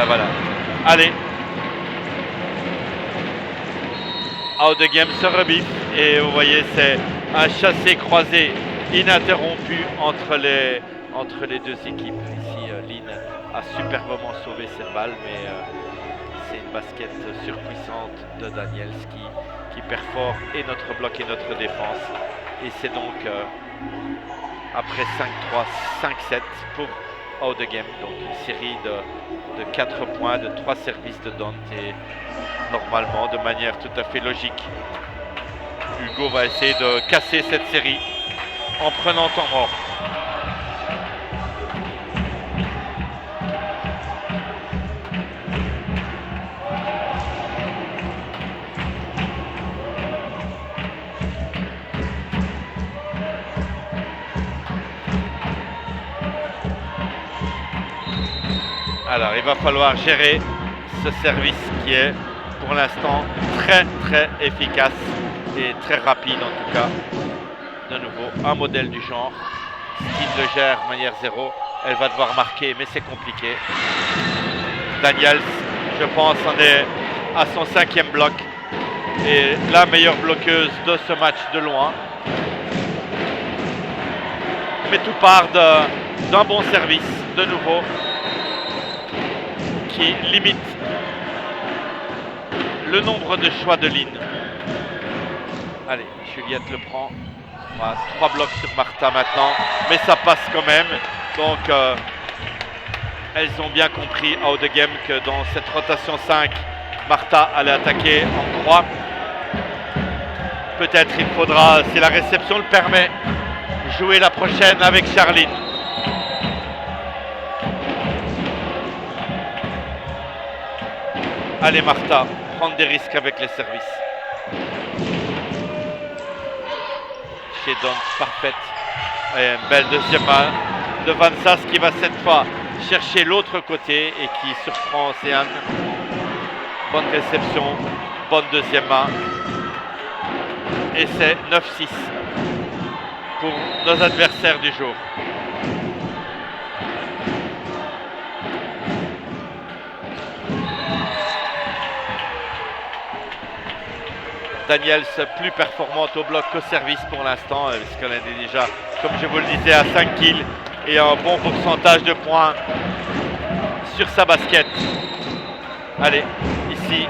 Voilà. Allez. Out of game se rebiffe et vous voyez c'est un chassé-croisé ininterrompu entre les deux équipes. Ici Lynn a superbement sauvé cette balle, mais c'est une basket surpuissante de Daniels qui perfore et notre bloc et notre défense. Et c'est donc après 5-3, 5-7 pour out of game. Donc une série de 4 points, de 3 services de Dont et normalement de manière tout à fait logique. Hugo va essayer de casser cette série en prenant temps mort. Alors, il va falloir gérer ce service qui est pour l'instant très très efficace et très rapide en tout cas. De nouveau, un modèle du genre. Steen le gère de manière 0. Elle va devoir marquer, mais c'est compliqué. Daniels, je pense, en est à son 5e bloc. Et la meilleure bloqueuse de ce match de loin. Mais tout part d'un bon service, de nouveau, qui limite le nombre de choix de ligne. Allez, Juliette le prend. Voilà, 3 blocs sur Martha maintenant, mais ça passe quand même. Donc, elles ont bien compris out of game que dans cette rotation 5, Martha allait attaquer en croix. Peut-être il faudra, si la réception le permet, jouer la prochaine avec Charline. Allez Martha, prendre des risques avec les services. Chez Dont, parfaite. Et une belle deuxième main de Van Sass qui va cette fois chercher l'autre côté et qui surprend Océane. Bonne réception, bonne deuxième main. Et c'est 9-6 pour nos adversaires du jour. Daniels plus performante au bloc qu'au service pour l'instant, puisqu'elle est déjà, comme je vous le disais, à 5 kills et un bon pourcentage de points sur sa basket. Allez, ici,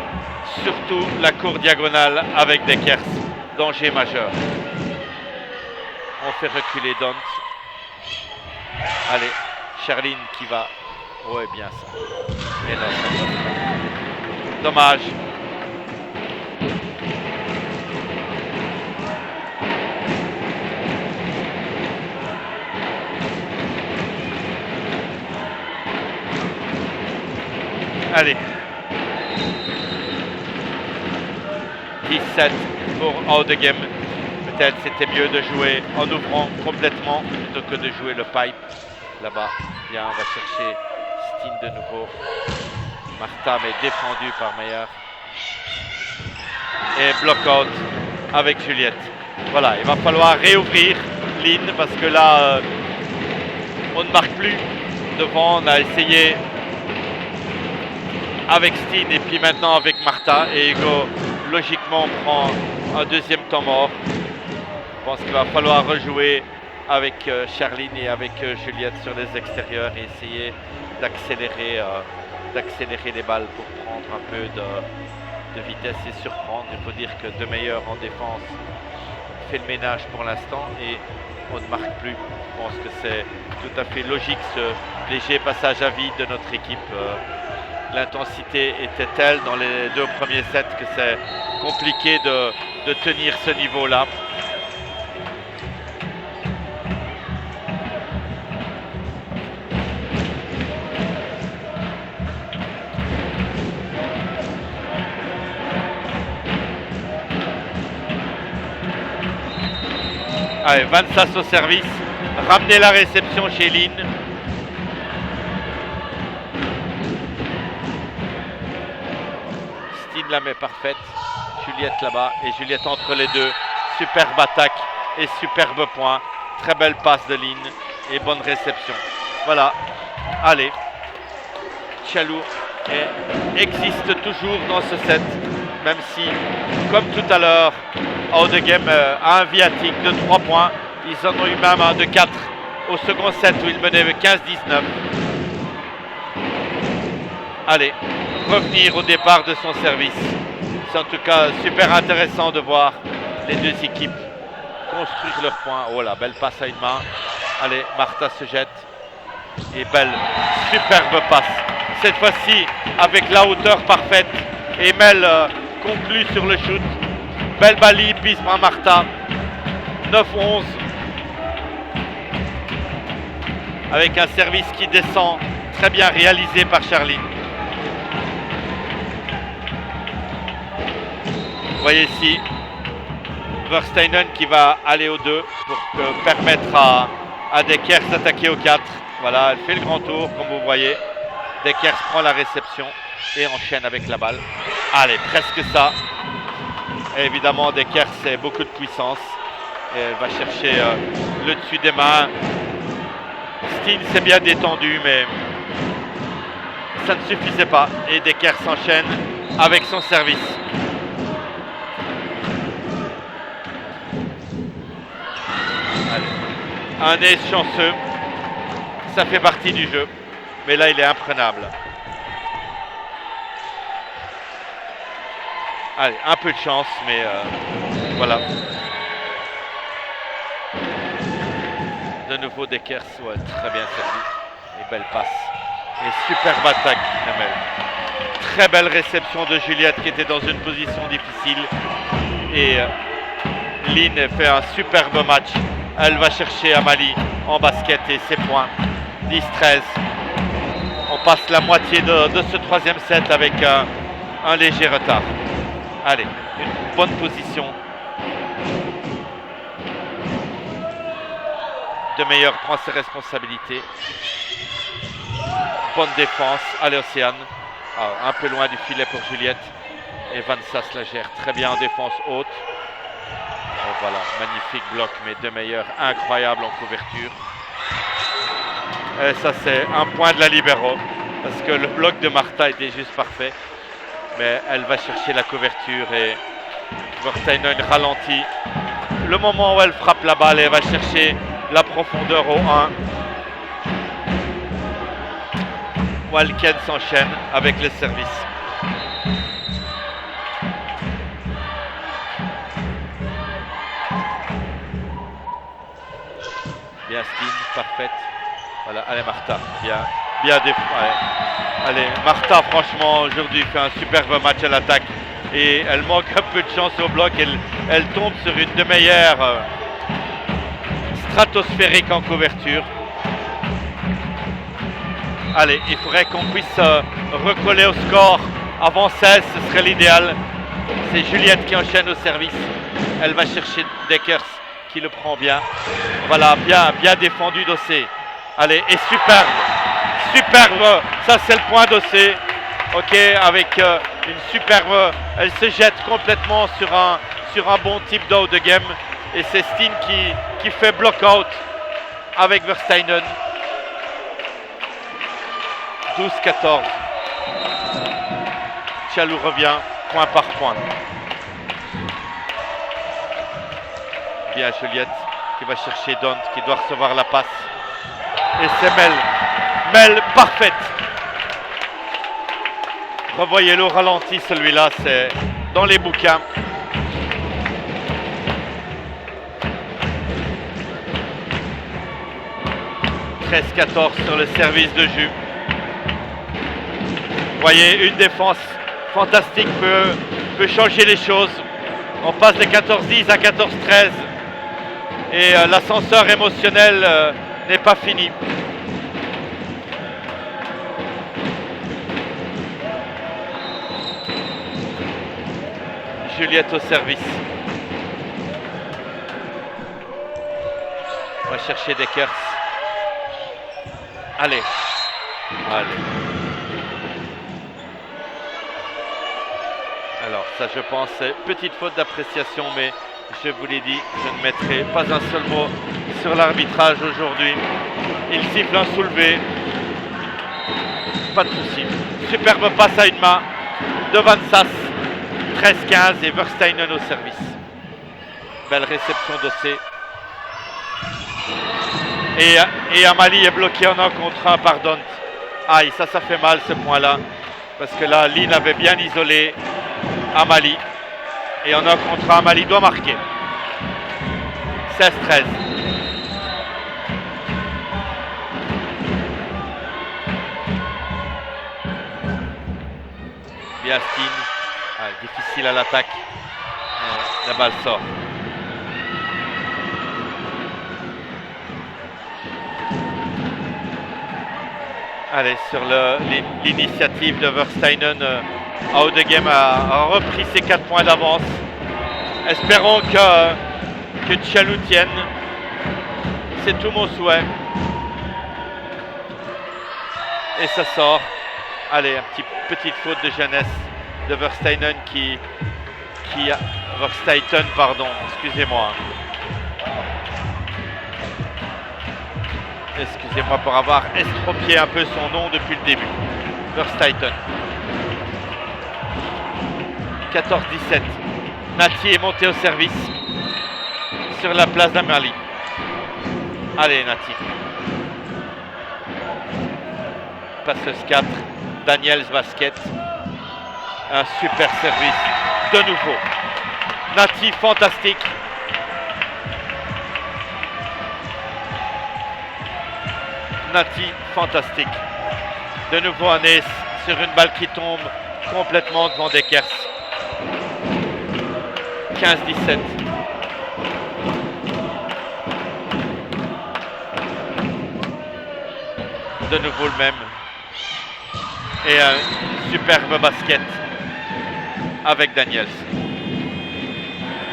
surtout la cour diagonale avec Dekers, danger majeur. On fait reculer Dont. Allez, Charline qui va... Ouais, bien ça. Mais non, ça passe pas. Dommage. Allez. 17 pour out of game. Peut-être c'était mieux de jouer en ouvrant complètement plutôt que de jouer le pipe là-bas. Bien, on va chercher Steen de nouveau. Martha mais défendu par Meyer. Et block-out avec Juliette. Voilà, il va falloir réouvrir Lynn parce que là, on ne marque plus. Devant, on a essayé avec Steen et puis maintenant avec Martha. Et Hugo, logiquement, prend un deuxième temps mort. Je pense qu'il va falloir rejouer avec Charline et avec Juliette sur les extérieurs et essayer d'accélérer les balles pour prendre un peu de vitesse et surprendre. Il faut dire que De Meyer en défense fait le ménage pour l'instant et on ne marque plus. Je pense que c'est tout à fait logique ce léger passage à vide de notre équipe. L'intensité était telle dans les 2 premiers sets que c'est compliqué de tenir ce niveau-là. Allez, Vansas au service, ramener la réception chez Lynn. Steen la met parfaite, Juliette là-bas et Juliette entre les deux. Superbe attaque et superbe point. Très belle passe de Lynn et bonne réception. Voilà, allez, Chaloux existe toujours dans ce set, même si, comme tout à l'heure, out of game a un viatique de 3 points. Ils en ont eu même un de 4 au second set où ils menaient 15-19. Allez, revenir au départ de son service. C'est en tout cas super intéressant de voir les deux équipes construire leurs points. Oh là, belle passe à une main. Allez, Martha se jette. Et belle, superbe passe. Cette fois-ci, avec la hauteur parfaite. Emel conclut sur le shoot. Belle balle piste par Martha. 9-11. Avec un service qui descend. Très bien réalisé par Charline. Vous voyez ici Versteinen qui va aller au 2 pour permettre à Dekers d'attaquer au 4. Voilà, elle fait le grand tour comme vous voyez. Dekers prend la réception et enchaîne avec la balle. Allez, presque ça. Et évidemment, Dekers, c'est beaucoup de puissance. Et elle va chercher le dessus des mains. Steen s'est bien détendu, mais ça ne suffisait pas. Et Dekers s'enchaîne avec son service. Un ace chanceux, ça fait partie du jeu, mais là il est imprenable. Allez, un peu de chance, mais voilà. De nouveau Dekers, ouais, très bien servi. Et belle passe. Et superbe attaque, Namel. Très belle réception de Juliette qui était dans une position difficile. Et Lynn fait un superbe match. Elle va chercher Amalie en basket et ses points. 10-13. On passe la moitié de ce troisième set avec un léger retard. Allez, une bonne position. De Meyer prend ses responsabilités. Bonne défense. Allez, Océane. Un peu loin du filet pour Juliette. Et Vansas la gère très bien en défense haute. Voilà, magnifique bloc, mais De Meyer incroyable en couverture. Et ça, c'est un point de la libéro, parce que le bloc de Martha était juste parfait. Mais elle va chercher la couverture et Versteinen ralentit. Le moment où elle frappe la balle, elle va chercher la profondeur au 1. Walken s'enchaîne avec le service. Bien Steen, parfaite. Voilà, allez Martha, bien défendu. Ouais. Allez, Martha franchement aujourd'hui fait un superbe match à l'attaque et elle manque un peu de chance au bloc. Elle tombe sur une De Meyer stratosphérique en couverture. Allez, il faudrait qu'on puisse recoller au score avant 16, ce serait l'idéal. C'est Juliette qui enchaîne au service. Elle va chercher Deckers qui le prend bien. Voilà, bien défendu Dossé. Allez, et superbe, ça c'est le point Dossé. Ok, avec une superbe, elle se jette complètement sur un bon type d'out de game. Et c'est Steen qui fait block-out avec Versteinen. 12-14. Tchalou revient point par point. Bien Juliette qui va chercher Dont qui doit recevoir la passe. Et c'est Mel parfaite. Revoyez-le au ralenti, celui-là, c'est dans les bouquins. « 13-14 sur le service de jus. Vous voyez, une défense fantastique peut changer les choses. On passe de 14-10 à 14-13. Et l'ascenseur émotionnel n'est pas fini. Juliette au service. On va chercher Deckers. Allez. Alors ça je pense c'est petite faute d'appréciation, mais je vous l'ai dit, je ne mettrai pas un seul mot sur l'arbitrage aujourd'hui. Il siffle un soulevé. Pas de souci. Superbe passe à une main de Van Sass. 13-15 et Versteinen au service. Belle réception d'Ossé. Et Amalie est bloqué en un contre un par Dont. Aïe, ça fait mal ce point-là. Parce que là, Lynn avait bien isolé Amalie. Et en un contre un, Amalie doit marquer. 16-13. Bien Steen. Difficile à l'attaque. La balle sort. Allez, sur l'initiative de Versteinen, out de game a repris ses 4 points d'avance. Espérons que Tchalou tienne. C'est tout mon souhait. Et ça sort. Allez, petite faute de jeunesse de Versteinen Versteinen, pardon, excusez-moi. Excusez-moi pour avoir estropié un peu son nom depuis le début. Versteinen. 14-17. Nati est monté au service sur la place d'Amalie. Allez, Nati. Passeuse 4. Daniels basket. Un super service de nouveau. Nati fantastique. Nati fantastique. De nouveau un ace sur une balle qui tombe complètement devant Deckers. 15-17. De nouveau le même. Et un superbe basket avec Daniels.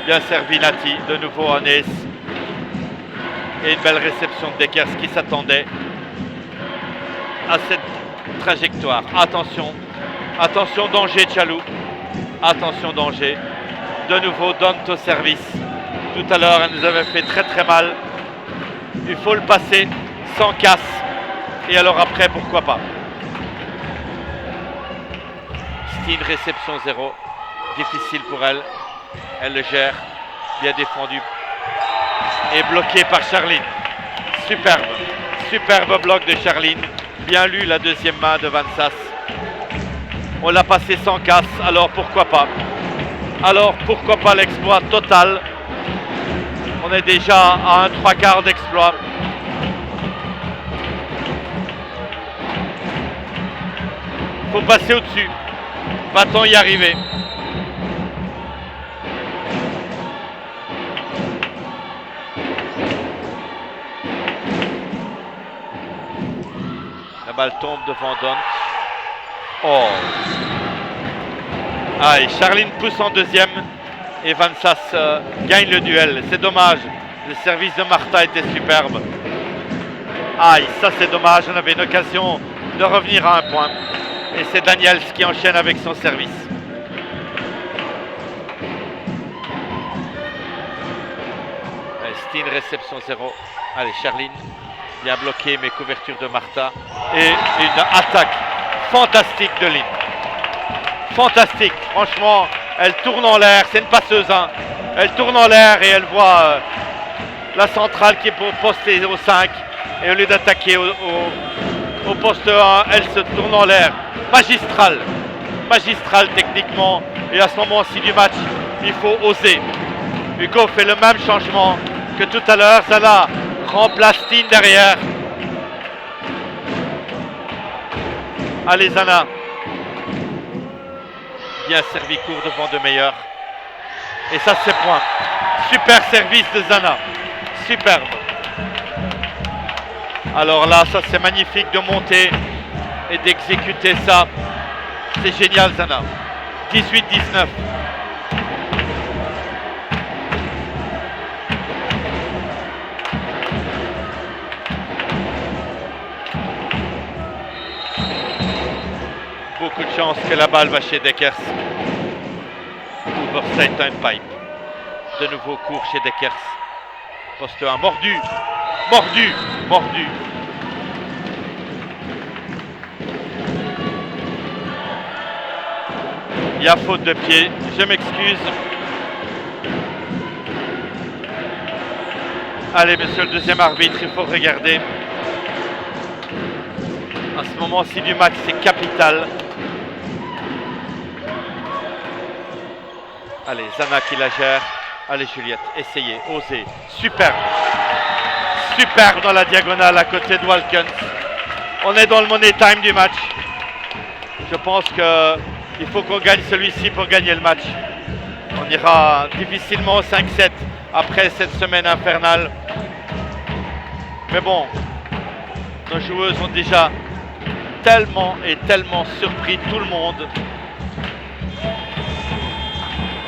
Bien servi Nati, de nouveau un ace. Et une belle réception de Deckers qui s'attendait à cette trajectoire. Attention danger Tchalou. Attention danger. De nouveau Dont au service. Tout à l'heure elle nous avait fait très mal. Il faut le passer sans casse. Et alors après pourquoi pas. Steen réception 0. Difficile pour elle. Elle le gère. Bien défendu. Et bloqué par Charline. Superbe bloc de Charline. Bien lu la deuxième main de Van Sass. On l'a passé sans casse, alors pourquoi pas. L'exploit total. On est déjà à un 3/4 d'exploit. Faut passer au-dessus. Va-t-on y arriver? La La balle tombe devant Dont. Oh. Ah, et Charline pousse en deuxième. Et Van Sass gagne le duel. C'est dommage. Le service de Martha était superbe. Aïe, ça c'est dommage. On avait une occasion de revenir à un point. Et c'est Daniels qui enchaîne avec son service. Steen, réception 0. Allez, Charline. Bien bloqué, mais couverture de Martha. Et une attaque fantastique de Lynn. Fantastique. Franchement, elle tourne en l'air. C'est une passeuse. Hein. Elle tourne en l'air et elle voit la centrale qui est postée au 5. Et au lieu d'attaquer au poste 1, elle se tourne en l'air. Magistrale. Magistrale techniquement. Et à ce moment-ci du match, il faut oser. Hugo fait le même changement que tout à l'heure. Zana remplace Steen derrière. Allez Zana. Bien servi court devant de meilleurs. Et ça c'est point. Super service de Zana. Superbe. Alors là, ça c'est magnifique de monter et d'exécuter ça. C'est génial Zana. 18-19. Beaucoup de chance que la balle va chez Deckers. Overstatement pipe. De nouveau court chez Deckers. Poste 1. Mordu. Mordu. Mordu. Il y a faute de pied. Je m'excuse. Allez, monsieur le deuxième arbitre, il faut regarder. À ce moment-ci du match, c'est capital. Allez, Zana qui la gère. Allez, Juliette, essayez, osez. Superbe. Superbe dans la diagonale à côté de Walkens. On est dans le money time du match. Je pense qu'il faut qu'on gagne celui-ci pour gagner le match. On ira difficilement au 5-7 après cette semaine infernale. Mais bon, nos joueuses ont déjà tellement et tellement surpris tout le monde.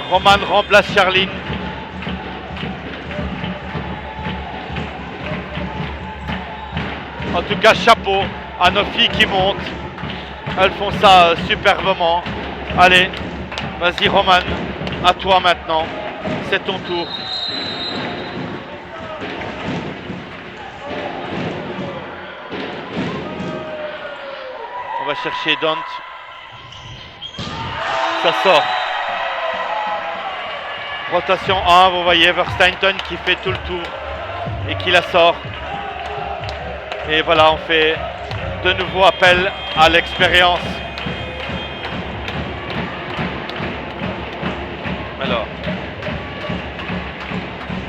Roman remplace Charline. En tout cas, chapeau à nos filles qui montent. Elles font ça superbement. Allez, vas-y Roman, à toi maintenant. C'est ton tour. On va chercher Dont. Ça sort. Rotation 1, vous voyez Verstainton qui fait tout le tour et qui la sort. Et voilà, on fait de nouveau appel à l'expérience. Alors,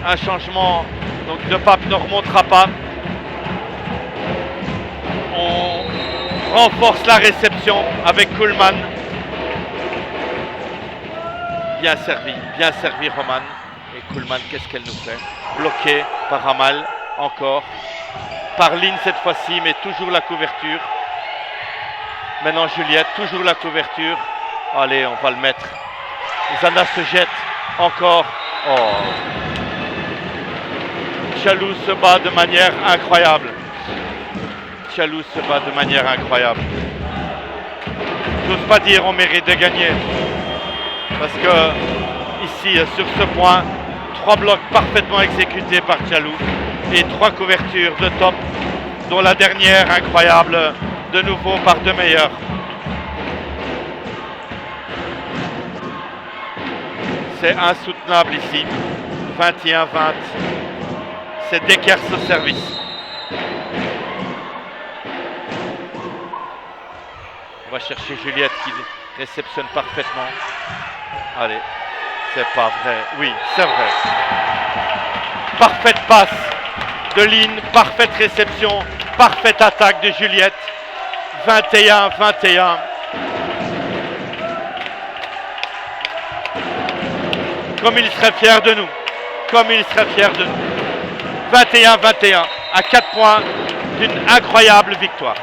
un changement, donc De Pape ne remontera pas. On renforce la réception avec Kuhlmann. Bien servi Roman. Et Kuhlmann, qu'est-ce qu'elle nous fait? Bloqué par Amal, encore. Par Lynn cette fois-ci, mais toujours la couverture. Maintenant Juliette, toujours la couverture. Allez, on va le mettre. Zana se jette encore. Oh. Tchalou se bat de manière incroyable. Tchalou se bat de manière incroyable. J'ose pas dire on mérite de gagner. Parce que ici, sur ce point, 3 blocs parfaitement exécutés par Tchalou et 3 couvertures de top, dont la dernière incroyable, de nouveau par De Meyer. C'est insoutenable ici. 21-20. C'est Deckers au service. On va chercher Juliette qui réceptionne parfaitement. Allez, c'est pas vrai. Oui, c'est vrai. Parfaite passe de Lynn, parfaite réception, parfaite attaque de Juliette. 21-21. Comme il serait fier de nous. Comme il serait fier de nous. 21-21, à 4 points d'une incroyable victoire.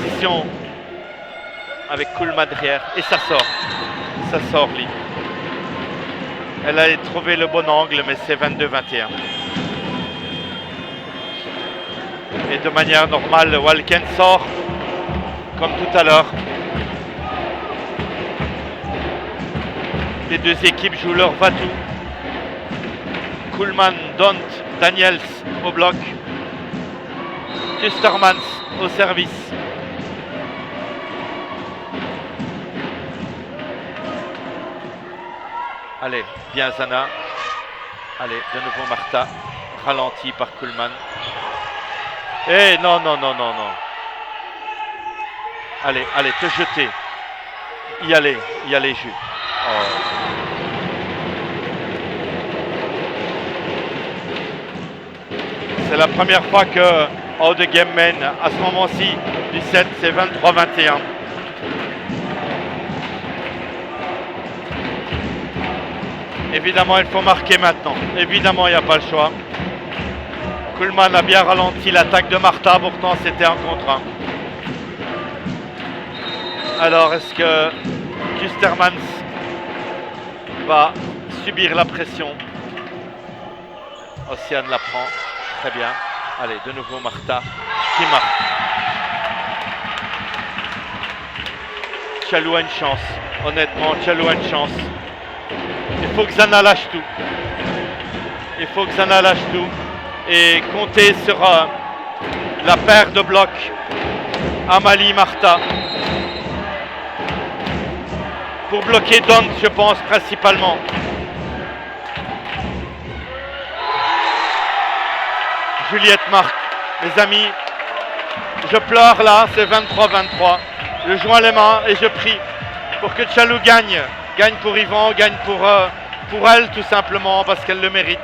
position avec Kuhlmann derrière. Et ça sort. Ça sort, Lee. Elle a trouvé le bon angle, mais c'est 22-21. Et de manière normale, Walken sort comme tout à l'heure. Les deux équipes jouent leur va-tout. Kuhlmann, Dont, Daniels au bloc. Kustermans au service. Allez, bien Zana. Allez, de nouveau Martha. Ralenti par Kuhlmann. Eh non, non, non, non, non. Allez, allez, te jeter. Y aller, Jules. Oh. C'est la première fois que Audegem mène. À ce moment-ci, du 7, c'est 23-21. Évidemment, il faut marquer maintenant. Évidemment, il n'y a pas le choix. Kuhlmann a bien ralenti l'attaque de Martha, pourtant c'était un contre un. Alors, est-ce que Kustermans va subir la pression? Océane la prend. Très bien. Allez, de nouveau Martha qui marque. Tchalou a une chance. Honnêtement, Tchalou a une chance. Il faut que Zana lâche tout. Il faut que Zana lâche tout. Et compter sur la paire de blocs Amalie-Martha. Pour bloquer Don, je pense, principalement. Juliette marque. Les amis, je pleure là, c'est 23-23. Je joins les mains et je prie pour que Tchalou gagne. Gagne pour Yvan, gagne pour elle tout simplement parce qu'elle le mérite.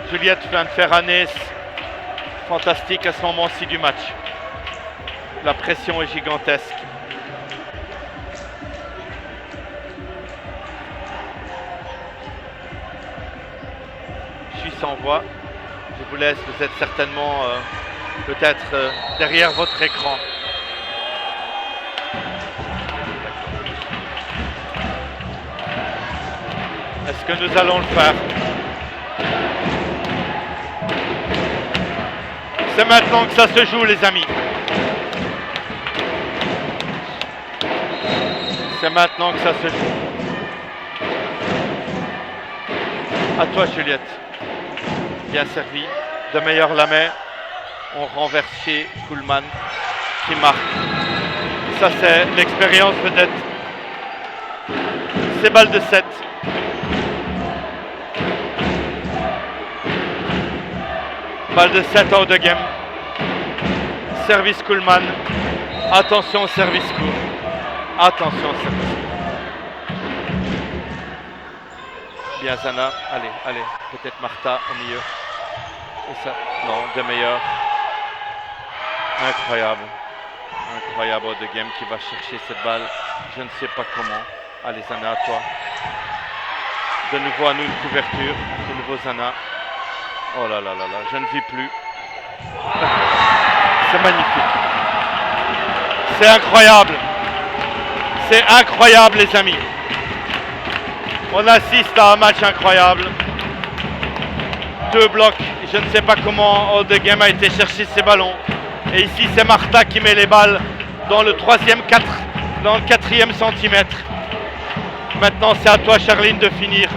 Juliette vient de faire un ace fantastique à ce moment-ci du match. La pression est gigantesque. Je suis sans voix. Je vous laisse, vous êtes certainement peut-être derrière votre écran. Est-ce que nous allons le faire? C'est maintenant que ça se joue, les amis. C'est maintenant que ça se joue. À toi, Juliette. Bien servi. De meilleur la main. On renverse chez Kuhlmann qui marque. Ça, c'est l'expérience peut-être. C'est balle de 7. Balle de 7 à Audegem. Service Kuhlmann. Attention au service court. Attention au service court. Bien Zana. Allez, allez. Peut-être Martha au milieu. Et ça. Non, de meilleur. Incroyable. Incroyable Audegem qui va chercher cette balle. Je ne sais pas comment. Allez Zana, à toi. De nouveau à nous une couverture. De nouveau Zana. Oh là là là là, je ne vis plus. C'est magnifique. C'est incroyable. C'est incroyable, les amis. On assiste à un match incroyable. 2 blocs. Je ne sais pas comment Audegem a été chercher ses ballons. Et ici, c'est Martha qui met les balles dans le 4e centimètre. Maintenant, c'est à toi, Charline, de finir.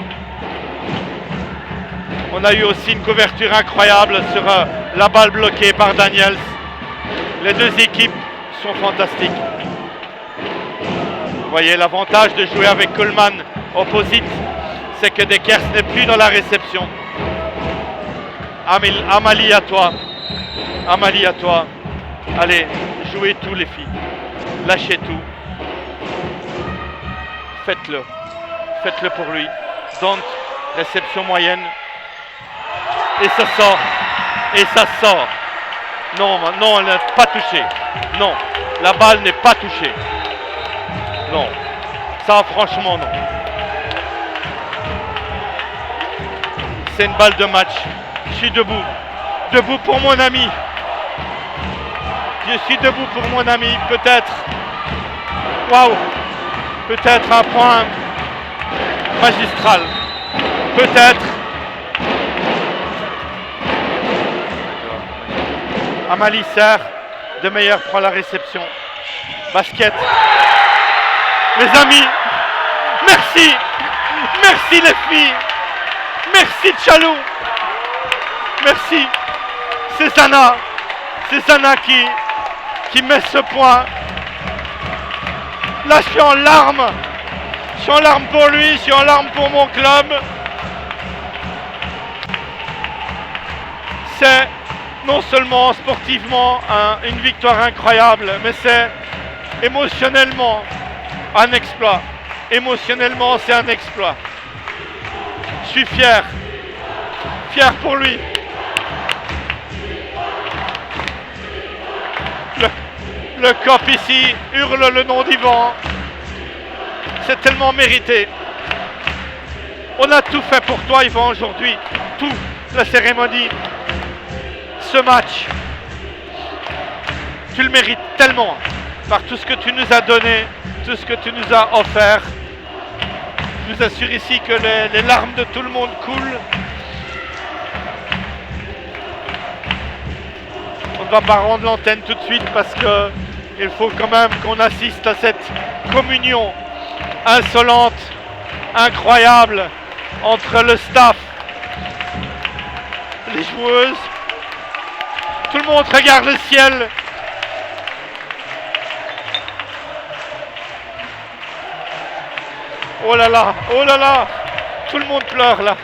On a eu aussi une couverture incroyable sur la balle bloquée par Daniels. Les deux équipes sont fantastiques. Vous voyez, l'avantage de jouer avec Kuhlmann opposite, c'est que Dekers n'est plus dans la réception. Amalie, à toi. Amalie, à toi. Allez, jouez tout, les filles. Lâchez tout. Faites-le. Faites-le pour lui. Donc, réception moyenne. Et ça sort. Et ça sort. Non, non, elle n'est pas touchée. Non, la balle n'est pas touchée. Non. Ça, franchement, non. C'est une balle de match. Je suis debout. debout pour mon ami. Je suis debout pour mon ami, peut-être. Waouh! Peut-être un point magistral. Peut-être. Amalie Serre, de meilleur prend la réception. Basket. Mes amis, merci. Merci les filles. Merci Tchalou. Merci. C'est Zana. C'est Zana qui met ce point. Là, je suis en larmes. Je suis en larmes pour lui, je suis en larmes pour mon club. C'est non seulement sportivement une victoire incroyable, mais c'est émotionnellement un exploit. Émotionnellement, c'est un exploit. Je suis fier. Fier pour lui. Le COP ici hurle le nom d'Yvan. C'est tellement mérité. On a tout fait pour toi, Yvan, aujourd'hui. Tout. La cérémonie. Ce match. Tu le mérites tellement. Par tout ce que tu nous as donné. Tout ce que tu nous as offert. Je vous assure ici que les larmes de tout le monde coulent. On ne va pas rendre l'antenne tout de suite parce que il faut quand même qu'on assiste à cette communion insolente, incroyable entre le staff, les joueuses. Tout le monde regarde le ciel. Oh là là, tout le monde pleure là.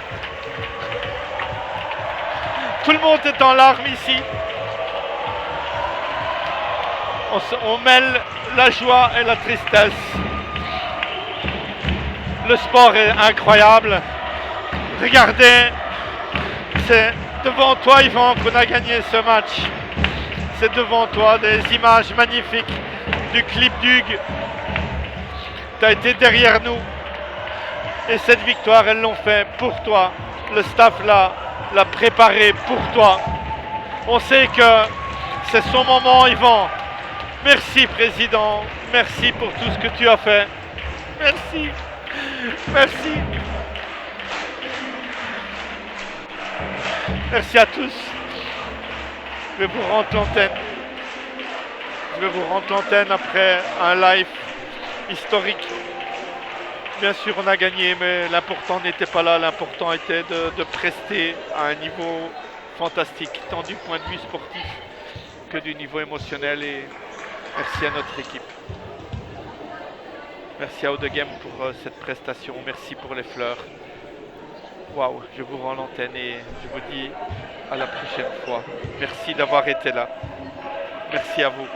Tout le monde est en larmes ici. On mêle la joie et la tristesse. Le sport est incroyable. Regardez, c'est devant toi, Yvan, qu'on a gagné ce match. C'est devant toi, des images magnifiques du clip d'Hugues. Tu as été derrière nous. Et cette victoire, elles l'ont fait pour toi. Le staff l'a préparé pour toi. On sait que c'est son moment, Yvan. Merci, Président. Merci pour tout ce que tu as fait. Merci. Merci. Merci à tous. Je vais vous rendre l'antenne. Je vais vous rendre l'antenne après un live historique. Bien sûr, on a gagné, mais l'important n'était pas là. L'important était de prester à un niveau fantastique, tant du point de vue sportif que du niveau émotionnel. Et merci à notre équipe. Merci à Haut-de-Game pour cette prestation. Merci pour les fleurs. Waouh, je vous rends l'antenne et je vous dis à la prochaine fois. Merci d'avoir été là. Merci à vous.